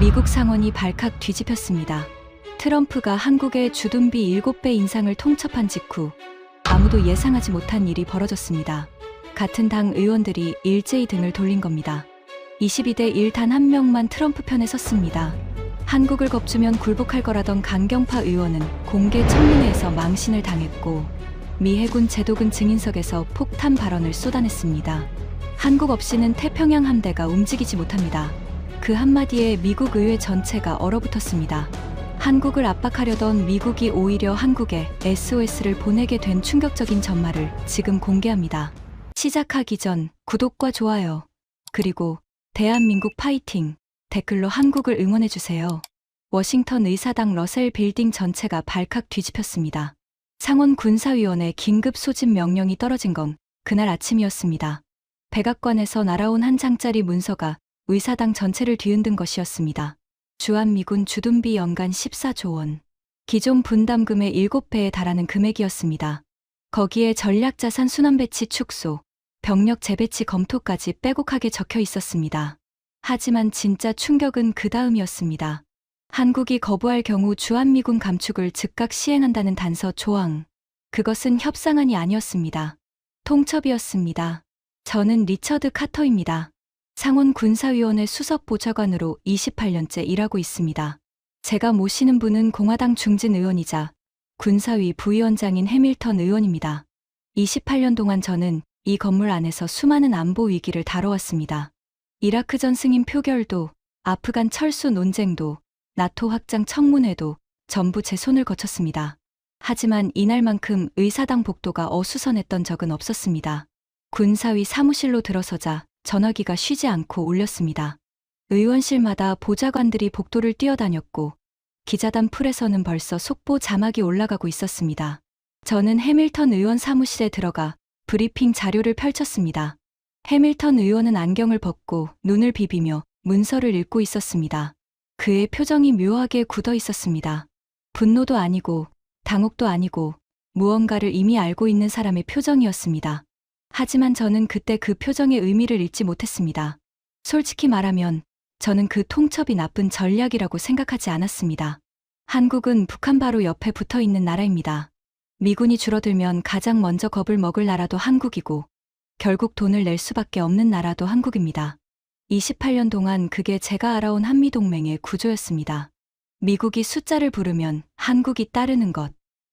미국 상원이 발칵 뒤집혔습니다. 트럼프가 한국의 주둔비 7배 인상을 통첩한 직후 아무도 예상하지 못한 일이 벌어졌습니다. 같은 당 의원들이 일제히 등을 돌린 겁니다. 22대 1 단 한 명만 트럼프 편에 섰습니다. 한국을 겁주면 굴복할 거라던 강경파 의원은 공개 청문회에서 망신을 당했고 미 해군 제독은 증인석에서 폭탄 발언을 쏟아냈습니다. 한국 없이는 태평양 함대가 움직이지 못합니다. 그 한마디에 미국 의회 전체가 얼어붙었습니다. 한국을 압박하려던 미국이 오히려 한국에 SOS를 보내게 된 충격적인 전말을 지금 공개합니다. 시작하기 전 구독과 좋아요, 그리고 대한민국 파이팅 댓글로 한국을 응원해주세요. 워싱턴 의사당 러셀 빌딩 전체가 발칵 뒤집혔습니다. 상원 군사위원회 긴급 소집 명령이 떨어진 건 그날 아침이었습니다. 백악관에서 날아온 한 장짜리 문서가 의사당 전체를 뒤흔든 것이었습니다. 주한미군 주둔비 연간 14조 원. 기존 분담금의 7배에 달하는 금액이었습니다. 거기에 전략자산 순환배치 축소, 병력 재배치 검토까지 빼곡하게 적혀 있었습니다. 하지만 진짜 충격은 그 다음이었습니다. 한국이 거부할 경우 주한미군 감축을 즉각 시행한다는 단서 조항. 그것은 협상안이 아니었습니다. 통첩이었습니다. 저는 리처드 카터입니다. 상원 군사위원회 수석보좌관으로 28년째 일하고 있습니다. 제가 모시는 분은 공화당 중진 의원이자 군사위 부위원장인 해밀턴 의원입니다. 28년 동안 저는 이 건물 안에서 수많은 안보 위기를 다뤄왔습니다. 이라크전 승인 표결도, 아프간 철수 논쟁도, 나토 확장 청문회도 전부 제 손을 거쳤습니다. 하지만 이날만큼 의사당 복도가 어수선했던 적은 없었습니다. 군사위 사무실로 들어서자 전화기가 쉬지 않고 울렸습니다. 의원실마다 보좌관들이 복도를 뛰어다녔고 기자단 풀에서는 벌써 속보 자막이 올라가고 있었습니다. 저는 해밀턴 의원 사무실에 들어가 브리핑 자료를 펼쳤습니다. 해밀턴 의원은 안경을 벗고 눈을 비비며 문서를 읽고 있었습니다. 그의 표정이 묘하게 굳어 있었습니다. 분노도 아니고 당혹도 아니고 무언가를 이미 알고 있는 사람의 표정이었습니다. 하지만 저는 그때 그 표정의 의미를 읽지 못했습니다. 솔직히 말하면 저는 그 통첩이 나쁜 전략이라고 생각하지 않았습니다. 한국은 북한 바로 옆에 붙어 있는 나라입니다. 미군이 줄어들면 가장 먼저 겁을 먹을 나라도 한국이고 결국 돈을 낼 수밖에 없는 나라도 한국입니다. 28년 동안 그게 제가 알아온 한미동맹의 구조였습니다. 미국이 숫자를 부르면 한국이 따르는 것.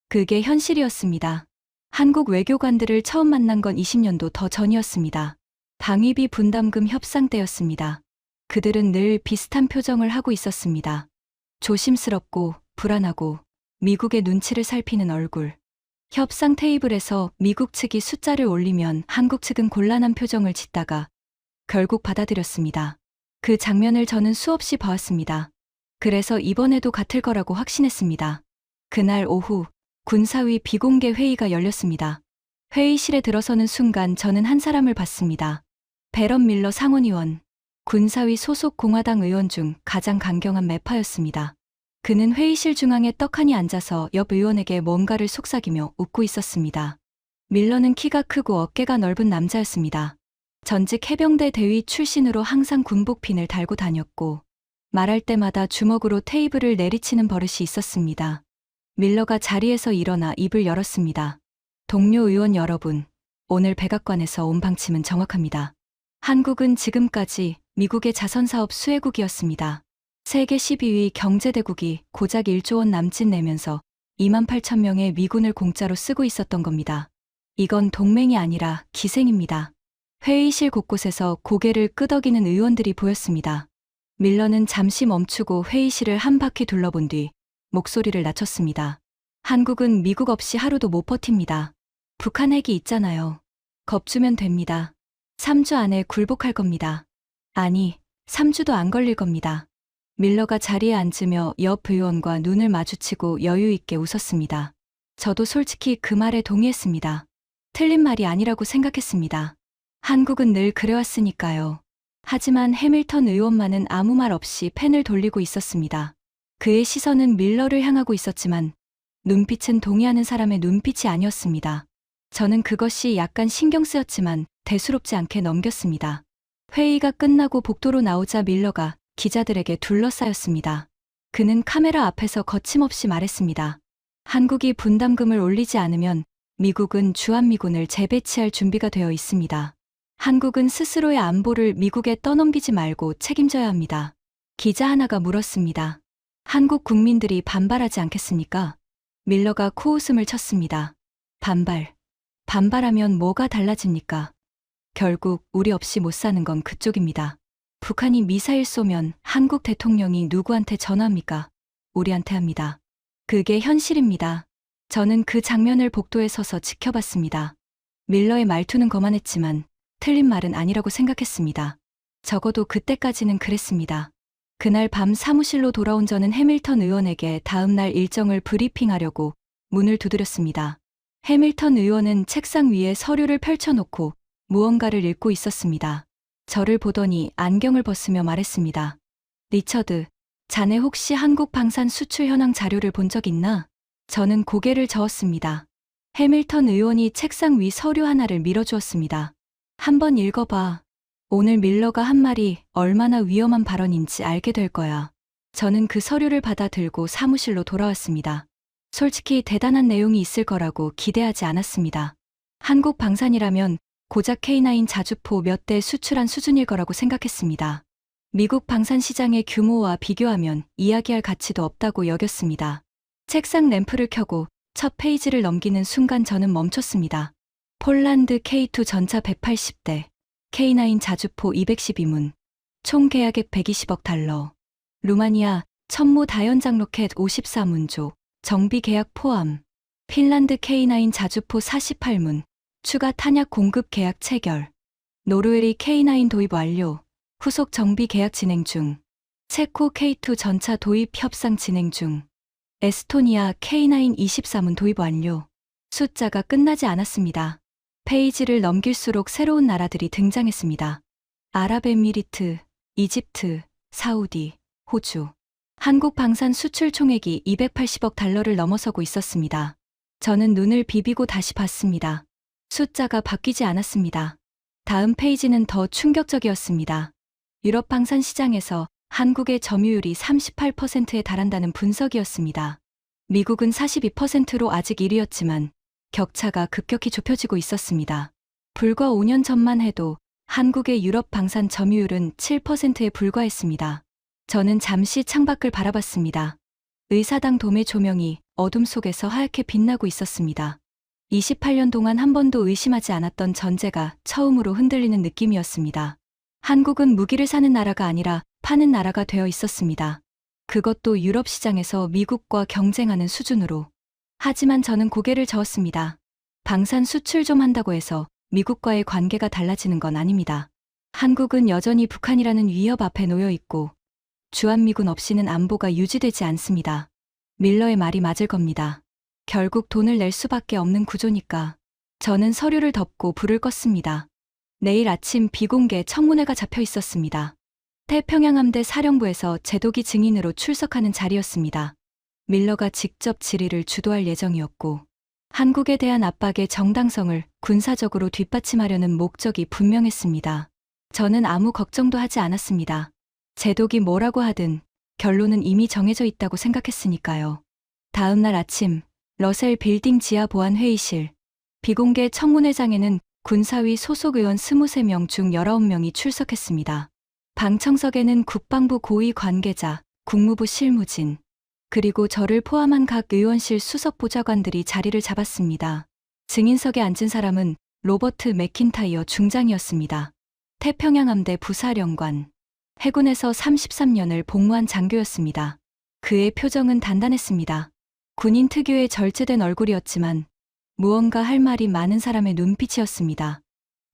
그게 현실이었습니다. 한국 외교관들을 처음 만난 건 20년도 더 전이었습니다. 방위비 분담금 협상 때였습니다. 그들은 늘 비슷한 표정을 하고 있었습니다. 조심스럽고 불안하고 미국의 눈치를 살피는 얼굴. 협상 테이블에서 미국 측이 숫자를 올리면 한국 측은 곤란한 표정을 짓다가 결국 받아들였습니다. 그 장면을 저는 수없이 봐왔습니다. 그래서 이번에도 같을 거라고 확신했습니다. 그날 오후 군사위 비공개 회의가 열렸습니다. 회의실에 들어서는 순간 저는 한 사람을 봤습니다. 베런 밀러 상원의원. 군사위 소속 공화당 의원 중 가장 강경한 매파였습니다. 그는 회의실 중앙에 떡하니 앉아서 옆 의원에게 뭔가를 속삭이며 웃고 있었습니다. 밀러는 키가 크고 어깨가 넓은 남자였습니다. 전직 해병대 대위 출신으로 항상 군복핀을 달고 다녔고 말할 때마다 주먹으로 테이블을 내리치는 버릇이 있었습니다. 밀러가 자리에서 일어나 입을 열었습니다. 동료 의원 여러분, 오늘 백악관에서 온 방침은 정확합니다. 한국은 지금까지 미국의 자선사업 수혜국이었습니다. 세계 12위 경제대국이 고작 1조 원 남짓 내면서 28,000명의 미군을 공짜로 쓰고 있었던 겁니다. 이건 동맹이 아니라 기생입니다. 회의실 곳곳에서 고개를 끄덕이는 의원들이 보였습니다. 밀러는 잠시 멈추고 회의실을 한 바퀴 둘러본 뒤 목소리를 낮췄습니다. 한국은 미국 없이 하루도 못 버팁니다. 북한 핵이 있잖아요. 겁주면 됩니다. 3주 안에 굴복할 겁니다. 아니, 3주도 안 걸릴 겁니다. 밀러가 자리에 앉으며 옆 의원과 눈을 마주치고 여유 있게 웃었습니다. 저도 솔직히 그 말에 동의했습니다. 틀린 말이 아니라고 생각했습니다. 한국은 늘 그래왔으니까요. 하지만 해밀턴 의원만은 아무 말 없이 펜을 돌리고 있었습니다. 그의 시선은 밀러를 향하고 있었지만 눈빛은 동의하는 사람의 눈빛이 아니었습니다. 저는 그것이 약간 신경 쓰였지만 대수롭지 않게 넘겼습니다. 회의가 끝나고 복도로 나오자 밀러가 기자들에게 둘러싸였습니다. 그는 카메라 앞에서 거침없이 말했습니다. 한국이 분담금을 올리지 않으면 미국은 주한미군을 재배치할 준비가 되어 있습니다. 한국은 스스로의 안보를 미국에 떠넘기지 말고 책임져야 합니다. 기자 하나가 물었습니다. 한국 국민들이 반발하지 않겠습니까? 밀러가 코웃음을 쳤습니다. 반발하면 뭐가 달라집니까? 결국 우리 없이 못 사는 건 그쪽입니다. 북한이 미사일 쏘면 한국 대통령이 누구한테 전화합니까? 우리한테 합니다. 그게 현실입니다. 저는 그 장면을 복도에 서서 지켜봤습니다. 밀러의 말투는 거만했지만 틀린 말은 아니라고 생각했습니다. 적어도 그때까지는 그랬습니다. 그날 밤 사무실로 돌아온 저는 해밀턴 의원에게 다음 날 일정을 브리핑하려고 문을 두드렸습니다. 해밀턴 의원은 책상 위에 서류를 펼쳐놓고 무언가를 읽고 있었습니다. 저를 보더니 안경을 벗으며 말했습니다. 리처드, 자네 혹시 한국 방산 수출 현황 자료를 본 적 있나? 저는 고개를 저었습니다. 해밀턴 의원이 책상 위 서류 하나를 밀어주었습니다. 한번 읽어봐. 오늘 밀러가 한 말이 얼마나 위험한 발언인지 알게 될 거야. 저는 그 서류를 받아 들고 사무실로 돌아왔습니다. 솔직히 대단한 내용이 있을 거라고 기대하지 않았습니다. 한국 방산이라면 고작 K9 자주포 몇 대 수출한 수준일 거라고 생각했습니다. 미국 방산 시장의 규모와 비교하면 이야기할 가치도 없다고 여겼습니다. 책상 램프를 켜고 첫 페이지를 넘기는 순간 저는 멈췄습니다. 폴란드 K2 전차 180대, K9 자주포 212문, 총 계약액 120억 달러, 루마니아 천무 다연장 로켓 54문조, 정비 계약 포함, 핀란드 K9 자주포 48문, 추가 탄약 공급 계약 체결, 노르웨이 K9 도입 완료, 후속 정비 계약 진행 중, 체코 K2 전차 도입 협상 진행 중, 에스토니아 K9 24문 도입 완료. 숫자가 끝나지 않았습니다. 페이지를 넘길수록 새로운 나라들이 등장했습니다. 아랍에미리트, 이집트, 사우디, 호주. 한국 방산 수출 총액이 280억 달러를 넘어서고 있었습니다. 저는 눈을 비비고 다시 봤습니다. 숫자가 바뀌지 않았습니다. 다음 페이지는 더 충격적이었습니다. 유럽 방산 시장에서 한국의 점유율이 38%에 달한다는 분석이었습니다. 미국은 42%로 아직 1위였지만 격차가 급격히 좁혀지고 있었습니다. 불과 5년 전만 해도 한국의 유럽 방산 점유율은 7%에 불과했습니다. 저는 잠시 창밖을 바라봤습니다. 의사당 돔의 조명이 어둠 속에서 하얗게 빛나고 있었습니다. 28년 동안 한 번도 의심하지 않았던 전제가 처음으로 흔들리는 느낌이었습니다. 한국은 무기를 사는 나라가 아니라 파는 나라가 되어 있었습니다. 그것도 유럽 시장에서 미국과 경쟁하는 수준으로. 하지만 저는 고개를 저었습니다. 방산 수출 좀 한다고 해서 미국과의 관계가 달라지는 건 아닙니다. 한국은 여전히 북한이라는 위협 앞에 놓여 있고 주한미군 없이는 안보가 유지되지 않습니다. 밀러의 말이 맞을 겁니다. 결국 돈을 낼 수밖에 없는 구조니까. 저는 서류를 덮고 불을 껐습니다. 내일 아침 비공개 청문회가 잡혀 있었습니다. 태평양 함대 사령부에서 제독이 증인으로 출석하는 자리였습니다. 밀러가 직접 질의를 주도할 예정이었고 한국에 대한 압박의 정당성을 군사적으로 뒷받침하려는 목적이 분명했습니다. 저는 아무 걱정도 하지 않았습니다. 제독이 뭐라고 하든 결론은 이미 정해져 있다고 생각했으니까요. 다음 날 아침 러셀 빌딩 지하 보안 회의실 비공개 청문회장에는 군사위 소속 의원 23명 중 19명이 출석했습니다. 방청석에는 국방부 고위 관계자, 국무부 실무진, 그리고 저를 포함한 각 의원실 수석 보좌관들이 자리를 잡았습니다. 증인석에 앉은 사람은 로버트 맥킨타이어 중장이었습니다. 태평양 함대 부사령관, 해군에서 33년을 복무한 장교였습니다. 그의 표정은 단단했습니다. 군인 특유의 절제된 얼굴이었지만 무언가 할 말이 많은 사람의 눈빛이었습니다.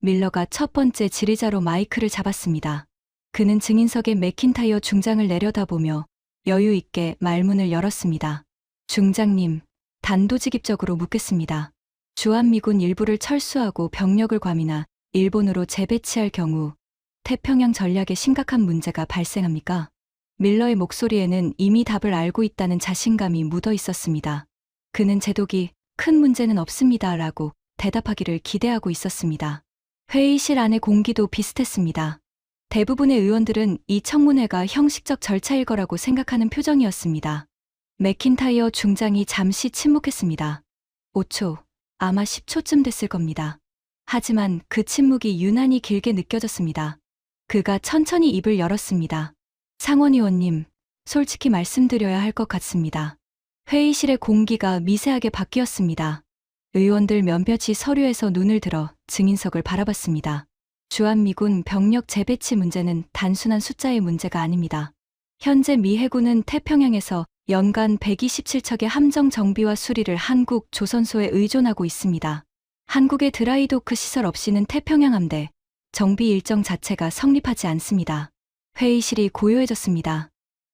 밀러가 첫 번째 질의자로 마이크를 잡았습니다. 그는 증인석에 맥킨타이어 중장을 내려다보며 여유 있게 말문을 열었습니다. 중장님, 단도직입적으로 묻겠습니다. 주한미군 일부를 철수하고 병력을 괌이나 일본으로 재배치할 경우 태평양 전략에 심각한 문제가 발생합니까? 밀러의 목소리에는 이미 답을 알고 있다는 자신감이 묻어 있었습니다. 그는 제독이 큰 문제는 없습니다 라고 대답하기를 기대하고 있었습니다. 회의실 안의 공기도 비슷했습니다. 대부분의 의원들은 이 청문회가 형식적 절차일 거라고 생각하는 표정이었습니다. 맥킨타이어 중장이 잠시 침묵했습니다. 5초, 아마 10초쯤 됐을 겁니다. 하지만 그 침묵이 유난히 길게 느껴졌습니다. 그가 천천히 입을 열었습니다. 상원의원님, 솔직히 말씀드려야 할 것 같습니다. 회의실의 공기가 미세하게 바뀌었습니다. 의원들 몇몇이 서류에서 눈을 들어 증인석을 바라봤습니다. 주한미군 병력 재배치 문제는 단순한 숫자의 문제가 아닙니다. 현재 미 해군은 태평양에서 연간 127척의 함정 정비와 수리를 한국 조선소에 의존하고 있습니다. 한국의 드라이도크 시설 없이는 태평양 함대 정비 일정 자체가 성립하지 않습니다. 회의실이 고요해졌습니다.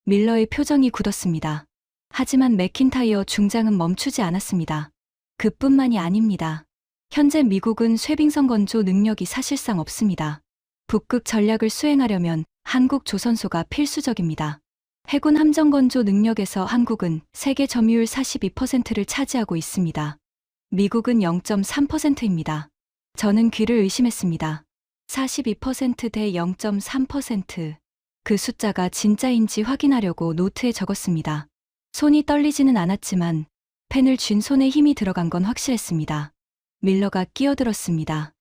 밀러의 표정이 굳었습니다. 하지만 맥킨타이어 중장은 멈추지 않았습니다. 그뿐만이 아닙니다. 현재 미국은 쇠빙선 건조 능력이 사실상 없습니다. 북극 전략을 수행하려면 한국 조선소가 필수적입니다. 해군 함정 건조 능력에서 한국은 세계 점유율 42%를 차지하고 있습니다. 미국은 0.3%입니다. 저는 귀를 의심했습니다. 42% 대 0.3%. 그 숫자가 진짜인지 확인하려고 노트에 적었습니다. 손이 떨리지는 않았지만 펜을 쥔 손에 힘이 들어간 건 확실했습니다. 밀러가 끼어들었습니다.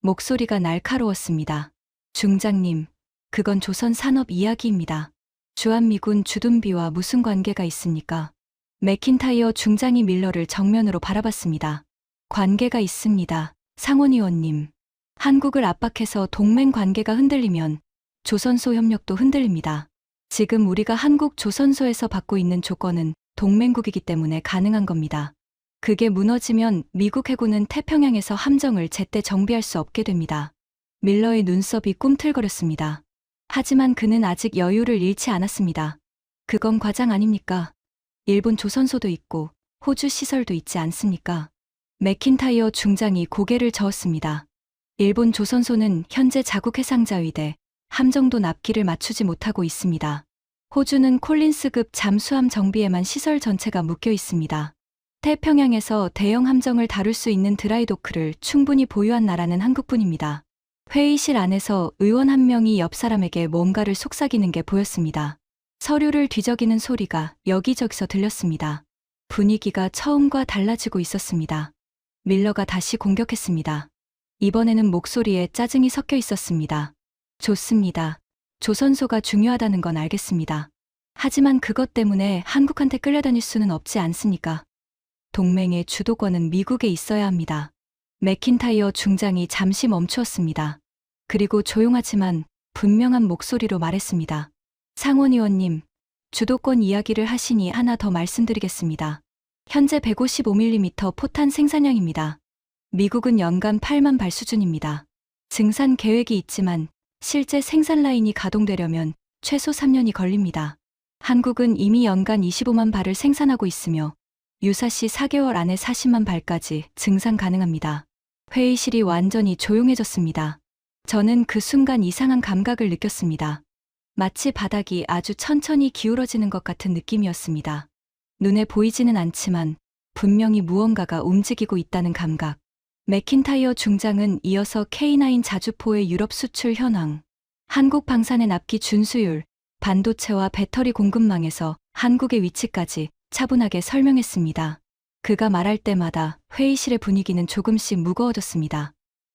목소리가 날카로웠습니다. 중장님, 그건 조선 산업 이야기입니다. 주한미군 주둔비와 무슨 관계가 있습니까? 맥킨타이어 중장이 밀러를 정면으로 바라봤습니다. 관계가 있습니다. 상원의원님. 한국을 압박해서 동맹 관계가 흔들리면 조선소 협력도 흔들립니다. 지금 우리가 한국 조선소에서 받고 있는 조건은 동맹국이기 때문에 가능한 겁니다. 그게 무너지면 미국 해군은 태평양에서 함정을 제때 정비할 수 없게 됩니다. 밀러의 눈썹이 꿈틀거렸습니다. 하지만 그는 아직 여유를 잃지 않았습니다. 그건 과장 아닙니까? 일본 조선소도 있고 호주 시설도 있지 않습니까? 맥킨타이어 중장이 고개를 저었습니다. 일본 조선소는 현재 자국 해상자위대 함정도 납기를 맞추지 못하고 있습니다. 호주는 콜린스급 잠수함 정비에만 시설 전체가 묶여 있습니다. 태평양에서 대형 함정을 다룰 수 있는 드라이도크를 충분히 보유한 나라는 한국뿐입니다. 회의실 안에서 의원 한 명이 옆 사람에게 뭔가를 속삭이는 게 보였습니다. 서류를 뒤적이는 소리가 여기저기서 들렸습니다. 분위기가 처음과 달라지고 있었습니다. 밀러가 다시 공격했습니다. 이번에는 목소리에 짜증이 섞여 있었습니다. 좋습니다. 조선소가 중요하다는 건 알겠습니다. 하지만 그것 때문에 한국한테 끌려다닐 수는 없지 않습니까? 동맹의 주도권은 미국에 있어야 합니다. 맥킨타이어 중장이 잠시 멈추었습니다. 그리고 조용하지만 분명한 목소리로 말했습니다. 상원의원님, 주도권 이야기를 하시니 하나 더 말씀드리겠습니다. 현재 155mm 포탄 생산량입니다. 미국은 연간 8만 발 수준입니다. 증산 계획이 있지만 실제 생산 라인이 가동되려면 최소 3년이 걸립니다. 한국은 이미 연간 25만 발을 생산하고 있으며 유사시 4개월 안에 40만 발까지 증산 가능합니다. 회의실이 완전히 조용해졌습니다. 저는 그 순간 이상한 감각을 느꼈습니다. 마치 바닥이 아주 천천히 기울어지는 것 같은 느낌이었습니다. 눈에 보이지는 않지만 분명히 무언가가 움직이고 있다는 감각. 맥킨타이어 중장은 이어서 K9 자주포의 유럽 수출 현황, 한국 방산의 납기 준수율, 반도체와 배터리 공급망에서 한국의 위치까지 차분하게 설명했습니다. 그가 말할 때마다 회의실의 분위기는 조금씩 무거워졌습니다.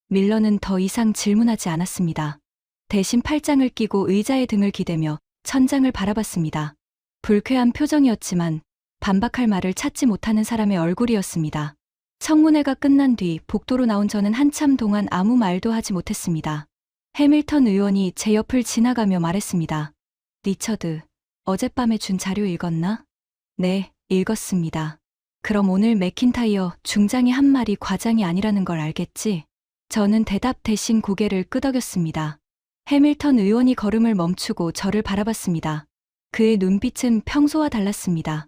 밀러는 더 이상 질문하지 않았습니다. 대신 팔짱을 끼고 의자에 등을 기대며 천장을 바라봤습니다. 불쾌한 표정이었지만 반박할 말을 찾지 못하는 사람의 얼굴이었습니다. 청문회가 끝난 뒤 복도로 나온 저는 한참 동안 아무 말도 하지 못했습니다. 해밀턴 의원이 제 옆을 지나가며 말했습니다. 리처드, 어젯밤에 준 자료 읽었나? 네, 읽었습니다. 그럼 오늘 맥킨타이어 중장이 한 말이 과장이 아니라는 걸 알겠지? 저는 대답 대신 고개를 끄덕였습니다. 해밀턴 의원이 걸음을 멈추고 저를 바라봤습니다. 그의 눈빛은 평소와 달랐습니다.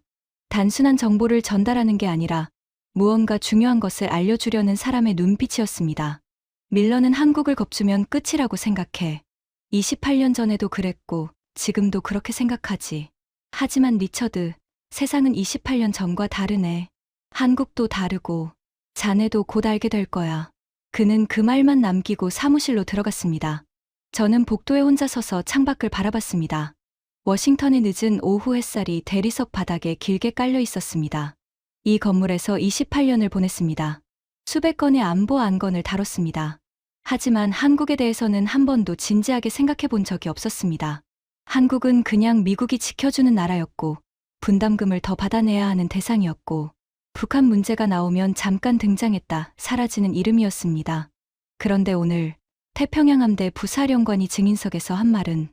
단순한 정보를 전달하는 게 아니라 무언가 중요한 것을 알려주려는 사람의 눈빛이었습니다. 밀러는 한국을 겁주면 끝이라고 생각해. 28년 전에도 그랬고 지금도 그렇게 생각하지. 하지만 리처드, 세상은 28년 전과 다르네. 한국도 다르고 자네도 곧 알게 될 거야. 그는 그 말만 남기고 사무실로 들어갔습니다. 저는 복도에 혼자 서서 창밖을 바라봤습니다. 워싱턴의 늦은 오후 햇살이 대리석 바닥에 길게 깔려 있었습니다. 이 건물에서 28년을 보냈습니다. 수백 건의 안보 안건을 다뤘습니다. 하지만 한국에 대해서는 한 번도 진지하게 생각해 본 적이 없었습니다. 한국은 그냥 미국이 지켜주는 나라였고, 분담금을 더 받아내야 하는 대상이었고, 북한 문제가 나오면 잠깐 등장했다 사라지는 이름이었습니다. 그런데 오늘 태평양 함대 부사령관이 증인석에서 한 말은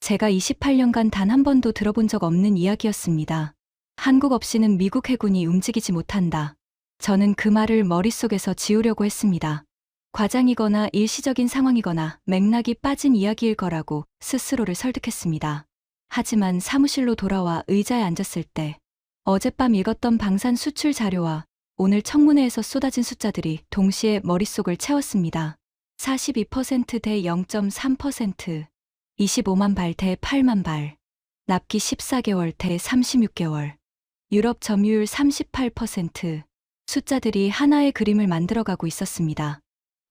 제가 28년간 단 한 번도 들어본 적 없는 이야기였습니다. 한국 없이는 미국 해군이 움직이지 못한다. 저는 그 말을 머릿속에서 지우려고 했습니다. 과장이거나 일시적인 상황이거나 맥락이 빠진 이야기일 거라고 스스로를 설득했습니다. 하지만 사무실로 돌아와 의자에 앉았을 때 어젯밤 읽었던 방산 수출 자료와 오늘 청문회에서 쏟아진 숫자들이 동시에 머릿속을 채웠습니다. 42% 대 0.3%, 25만 발 대 8만 발, 납기 14개월 대 36개월, 유럽 점유율 38%, 숫자들이 하나의 그림을 만들어가고 있었습니다.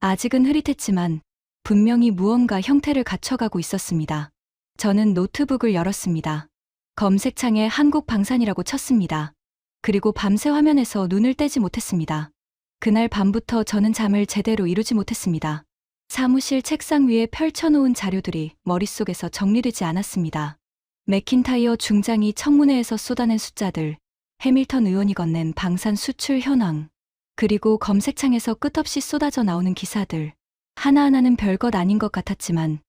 아직은 흐릿했지만 분명히 무언가 형태를 갖춰가고 있었습니다. 저는 노트북을 열었습니다. 검색창에 한국 방산이라고 쳤습니다. 그리고 밤새 화면에서 눈을 떼지 못했습니다. 그날 밤부터 저는 잠을 제대로 이루지 못했습니다. 사무실 책상 위에 펼쳐놓은 자료들이 머릿속에서 정리되지 않았습니다. 맥킨타이어 중장이 청문회에서 쏟아낸 숫자들, 해밀턴 의원이 건넨 방산 수출 현황, 그리고 검색창에서 끝없이 쏟아져 나오는 기사들, 하나하나는 별것 아닌 것 같았지만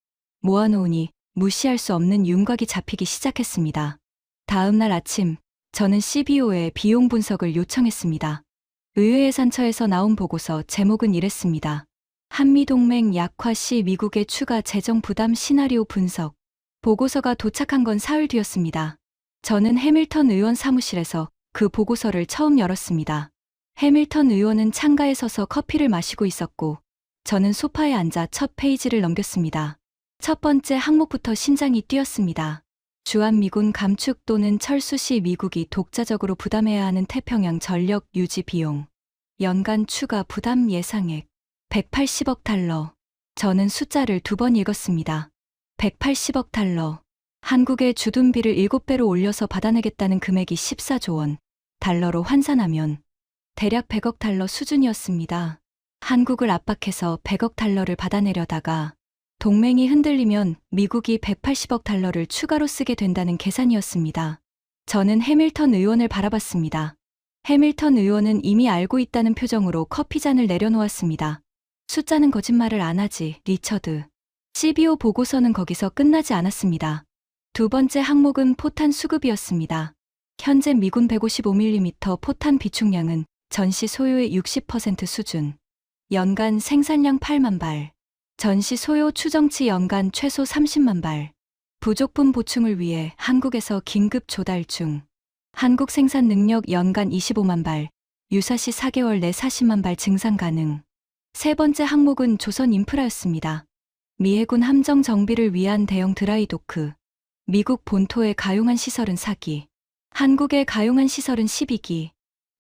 모아놓으니 무시할 수 없는 윤곽이 잡히기 시작했습니다. 다음 날 아침, 저는 CBO에 비용 분석을 요청했습니다. 의회예산처에서 나온 보고서 제목은 이랬습니다. 한미동맹 약화 시 미국의 추가 재정 부담 시나리오 분석. 보고서가 도착한 건 사흘 뒤였습니다. 저는 해밀턴 의원 사무실에서 그 보고서를 처음 열었습니다. 해밀턴 의원은 창가에 서서 커피를 마시고 있었고, 저는 소파에 앉아 첫 페이지를 넘겼습니다. 첫 번째 항목부터 심장이 뛰었습니다. 주한미군 감축 또는 철수 시 미국이 독자적으로 부담해야 하는 태평양 전력 유지 비용. 연간 추가 부담 예상액. 180억 달러. 저는 숫자를 2번 읽었습니다. 180억 달러. 한국의 주둔비를 7배로 올려서 받아내겠다는 금액이 14조 원. 달러로 환산하면 대략 100억 달러 수준이었습니다. 한국을 압박해서 100억 달러를 받아내려다가 동맹이 흔들리면 미국이 180억 달러를 추가로 쓰게 된다는 계산이었습니다. 저는 해밀턴 의원을 바라봤습니다. 해밀턴 의원은 이미 알고 있다는 표정으로 커피잔을 내려놓았습니다. 숫자는 거짓말을 안 하지, 리처드. CBO 보고서는 거기서 끝나지 않았습니다. 두 번째 항목은 포탄 수급이었습니다. 현재 미군 155mm 포탄 비축량은 전시 소요의 60% 수준. 연간 생산량 8만 발. 전시 소요 추정치 연간 최소 30만 발. 부족분 보충을 위해 한국에서 긴급 조달 중. 한국 생산 능력 연간 25만 발. 유사시 4개월 내 40만 발 증상 가능. 세 번째 항목은 조선 인프라였습니다. 미 해군 함정 정비를 위한 대형 드라이도크. 미국 본토에 가용한 시설은 4기. 한국에 가용한 시설은 12기.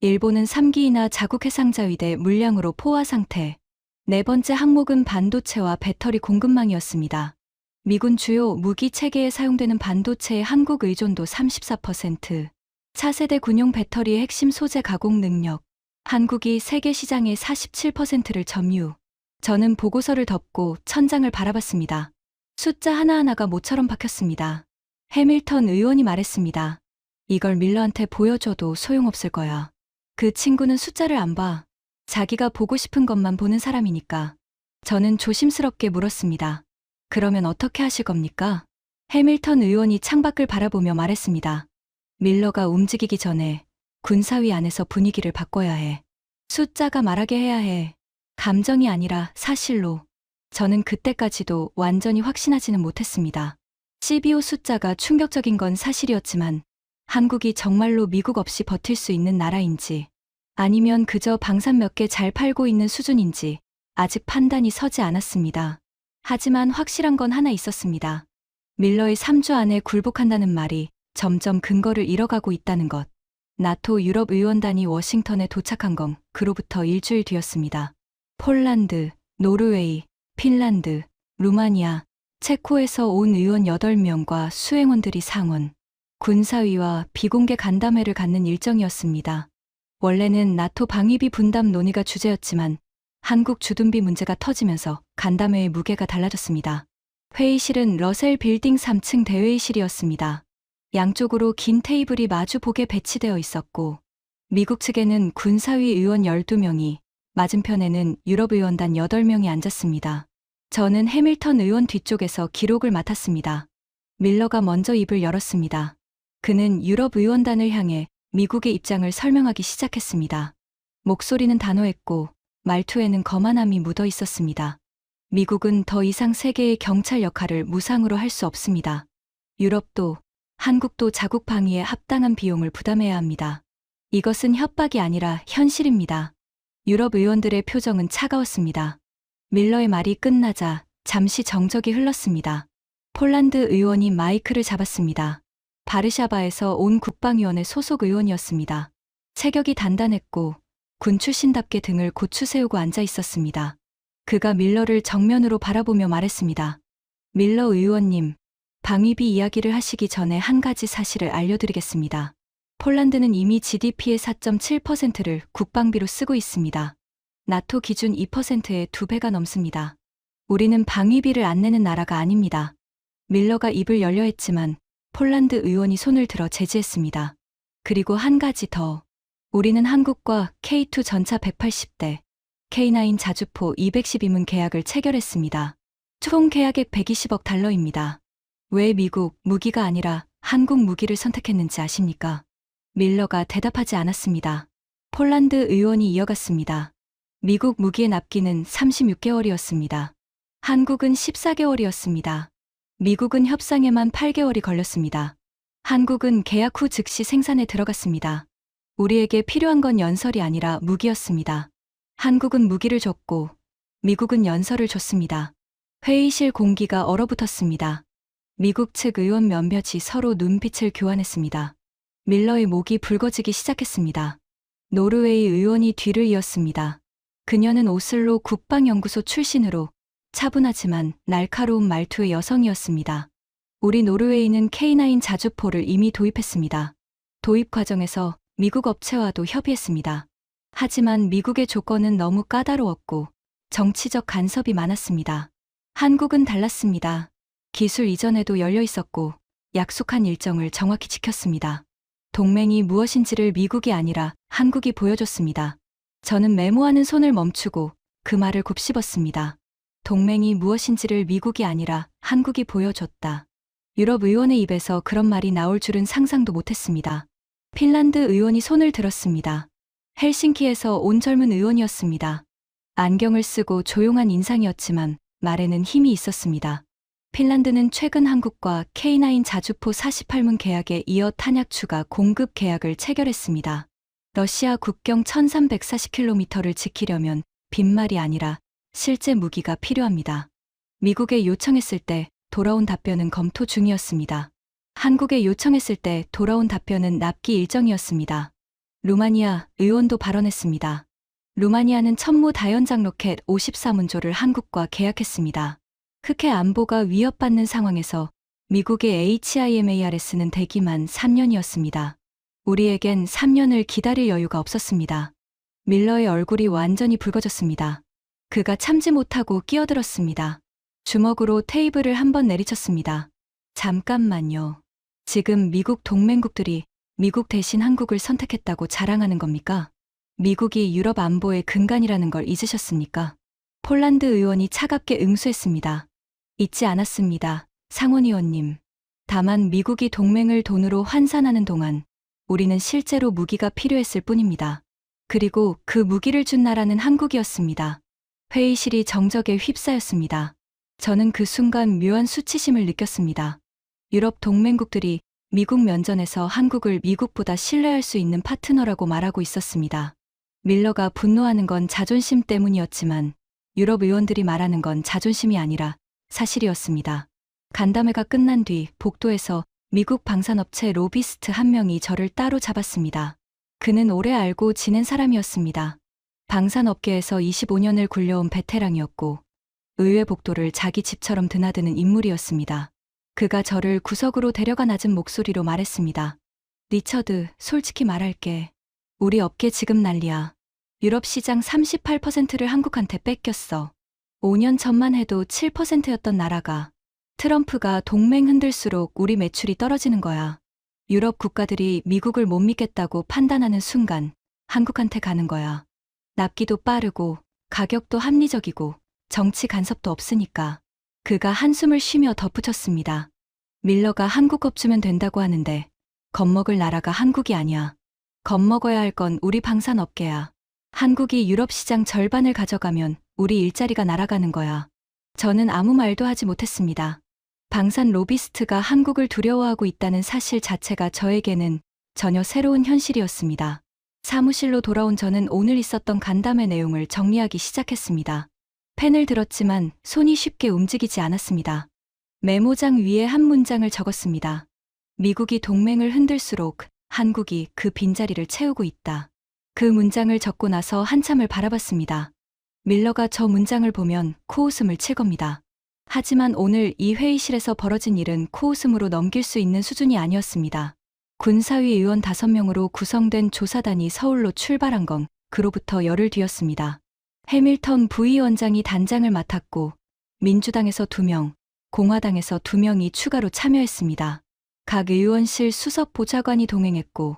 일본은 3기이나 자국 해상자위대 물량으로 포화 상태. 네 번째 항목은 반도체와 배터리 공급망이었습니다. 미군 주요 무기 체계에 사용되는 반도체의 한국 의존도 34%. 차세대 군용 배터리의 핵심 소재 가공 능력. 한국이 세계 시장의 47%를 점유. 저는 보고서를 덮고 천장을 바라봤습니다. 숫자 하나하나가 모처럼 박혔습니다. 해밀턴 의원이 말했습니다. 이걸 밀러한테 보여줘도 소용없을 거야. 그 친구는 숫자를 안 봐. 자기가 보고 싶은 것만 보는 사람이니까. 저는 조심스럽게 물었습니다. 그러면 어떻게 하실 겁니까? 해밀턴 의원이 창밖을 바라보며 말했습니다. 밀러가 움직이기 전에 군사위 안에서 분위기를 바꿔야 해. 숫자가 말하게 해야 해. 감정이 아니라 사실로. 저는 그때까지도 완전히 확신하지는 못했습니다. CBO 숫자가 충격적인 건 사실이었지만 한국이 정말로 미국 없이 버틸 수 있는 나라인지 아니면 그저 방산 몇 개 잘 팔고 있는 수준인지 아직 판단이 서지 않았습니다. 하지만 확실한 건 하나 있었습니다. 밀러의 3주 안에 굴복한다는 말이 점점 근거를 잃어가고 있다는 것. 나토 유럽 의원단이 워싱턴에 도착한 건 그로부터 일주일 뒤였습니다. 폴란드, 노르웨이, 핀란드, 루마니아, 체코에서 온 의원 8명과 수행원들이 상원, 군사위와 비공개 간담회를 갖는 일정이었습니다. 원래는 나토 방위비 분담 논의가 주제였지만 한국 주둔비 문제가 터지면서 간담회의 무게가 달라졌습니다. 회의실은 러셀 빌딩 3층 대회의실이었습니다. 양쪽으로 긴 테이블이 마주보게 배치되어 있었고 미국 측에는 군사위 의원 12명이, 맞은편에는 유럽 의원단 8명이 앉았습니다. 저는 해밀턴 의원 뒤쪽에서 기록을 맡았습니다. 밀러가 먼저 입을 열었습니다. 그는 유럽 의원단을 향해 미국의 입장을 설명하기 시작했습니다. 목소리는 단호했고 말투에는 거만함이 묻어 있었습니다. 미국은 더 이상 세계의 경찰 역할을 무상으로 할 수 없습니다. 유럽도, 한국도 자국 방위에 합당한 비용을 부담해야 합니다. 이것은 협박이 아니라 현실입니다. 유럽 의원들의 표정은 차가웠습니다. 밀러의 말이 끝나자 잠시 정적이 흘렀습니다. 폴란드 의원이 마이크를 잡았습니다. 바르샤바에서 온 국방위원회 소속 의원이었습니다. 체격이 단단했고 군 출신답게 등을 고추 세우고 앉아 있었습니다. 그가 밀러를 정면으로 바라보며 말했습니다. 밀러 의원님, 방위비 이야기를 하시기 전에 한 가지 사실을 알려드리겠습니다. 폴란드는 이미 GDP의 4.7%를 국방비로 쓰고 있습니다. 나토 기준 2%의 2배가 넘습니다. 우리는 방위비를 안 내는 나라가 아닙니다. 밀러가 입을 열려 했지만 폴란드 의원이 손을 들어 제지했습니다. 그리고 한 가지 더. 우리는 한국과 K2 전차 180대, K9 자주포 212문 계약을 체결했습니다. 총 계약액 120억 달러입니다. 왜 미국 무기가 아니라 한국 무기를 선택했는지 아십니까? 밀러가 대답하지 않았습니다. 폴란드 의원이 이어갔습니다. 미국 무기의 납기는 36개월이었습니다. 한국은 14개월이었습니다. 미국은 협상에만 8개월이 걸렸습니다. 한국은 계약 후 즉시 생산에 들어갔습니다. 우리에게 필요한 건 연설이 아니라 무기였습니다. 한국은 무기를 줬고 미국은 연설을 줬습니다. 회의실 공기가 얼어붙었습니다. 미국 측 의원 몇몇이 서로 눈빛을 교환했습니다. 밀러의 목이 붉어지기 시작했습니다. 노르웨이 의원이 뒤를 이었습니다. 그녀는 오슬로 국방연구소 출신으로 차분하지만 날카로운 말투의 여성이었습니다. 우리 노르웨이는 K9 자주포를 이미 도입했습니다. 도입 과정에서 미국 업체와도 협의했습니다. 하지만 미국의 조건은 너무 까다로웠고 정치적 간섭이 많았습니다. 한국은 달랐습니다. 기술 이전에도 열려 있었고 약속한 일정을 정확히 지켰습니다. 동맹이 무엇인지를 미국이 아니라 한국이 보여줬습니다. 저는 메모하는 손을 멈추고 그 말을 곱씹었습니다. 동맹이 무엇인지를 미국이 아니라 한국이 보여줬다. 유럽 의원의 입에서 그런 말이 나올 줄은 상상도 못했습니다. 핀란드 의원이 손을 들었습니다. 헬싱키에서 온 젊은 의원이었습니다. 안경을 쓰고 조용한 인상이었지만 말에는 힘이 있었습니다. 핀란드는 최근 한국과 K9 자주포 48문 계약에 이어 탄약 추가 공급 계약을 체결했습니다. 러시아 국경 1340km를 지키려면 빈말이 아니라 실제 무기가 필요합니다. 미국에 요청했을 때 돌아온 답변은 검토 중이었습니다. 한국에 요청했을 때 돌아온 답변은 납기 일정이었습니다. 루마니아 의원도 발언했습니다. 루마니아는 천무 다연장 로켓 54문조를 한국과 계약했습니다. 흑해 안보가 위협받는 상황에서 미국의 HIMARS는 대기만 3년이었습니다. 우리에겐 3년을 기다릴 여유가 없었습니다. 밀러의 얼굴이 완전히 붉어졌습니다. 그가 참지 못하고 끼어들었습니다. 주먹으로 테이블을 한번 내리쳤습니다. 잠깐만요. 지금 미국 동맹국들이 미국 대신 한국을 선택했다고 자랑하는 겁니까? 미국이 유럽 안보의 근간이라는 걸 잊으셨습니까? 폴란드 의원이 차갑게 응수했습니다. 잊지 않았습니다. 상원의원님. 다만 미국이 동맹을 돈으로 환산하는 동안 우리는 실제로 무기가 필요했을 뿐입니다. 그리고 그 무기를 준 나라는 한국이었습니다. 회의실이 정적에 휩싸였습니다. 저는 그 순간 묘한 수치심을 느꼈습니다. 유럽 동맹국들이 미국 면전에서 한국을 미국보다 신뢰할 수 있는 파트너라고 말하고 있었습니다. 밀러가 분노하는 건 자존심 때문이었지만 유럽 의원들이 말하는 건 자존심이 아니라 사실이었습니다. 간담회가 끝난 뒤 복도에서 미국 방산업체 로비스트 한 명이 저를 따로 잡았습니다. 그는 오래 알고 지낸 사람이었습니다. 방산업계에서 25년을 굴려온 베테랑이었고 의외 복도를 자기 집처럼 드나드는 인물이었습니다. 그가 저를 구석으로 데려가 낮은 목소리로 말했습니다. 리처드, 솔직히 말할게. 우리 업계 지금 난리야. 유럽 시장 38%를 한국한테 뺏겼어. 5년 전만 해도 7%였던 나라가 트럼프가 동맹 흔들수록 우리 매출이 떨어지는 거야. 유럽 국가들이 미국을 못 믿겠다고 판단하는 순간 한국한테 가는 거야. 납기도 빠르고 가격도 합리적이고 정치 간섭도 없으니까. 그가 한숨을 쉬며 덧붙였습니다. 밀러가 한국 업주면 된다고 하는데 겁먹을 나라가 한국이 아니야. 겁먹어야 할 건 우리 방산업계야. 한국이 유럽 시장 절반을 가져가면 우리 일자리가 날아가는 거야. 저는 아무 말도 하지 못했습니다. 방산 로비스트가 한국을 두려워하고 있다는 사실 자체가 저에게는 전혀 새로운 현실이었습니다. 사무실로 돌아온 저는 오늘 있었던 간담회 내용을 정리하기 시작했습니다. 펜을 들었지만 손이 쉽게 움직이지 않았습니다. 메모장 위에 한 문장을 적었습니다. 미국이 동맹을 흔들수록 한국이 그 빈자리를 채우고 있다. 그 문장을 적고 나서 한참을 바라봤습니다. 밀러가 저 문장을 보면 코웃음을 칠 겁니다. 하지만 오늘 이 회의실에서 벌어진 일은 코웃음으로 넘길 수 있는 수준이 아니었습니다. 군사위 의원 5명으로 구성된 조사단이 서울로 출발한 건 그로부터 열흘 뒤였습니다. 해밀턴 부위원장이 단장을 맡았고 민주당에서 2명, 공화당에서 2명이 추가로 참여했습니다. 각 의원실 수석 보좌관이 동행했고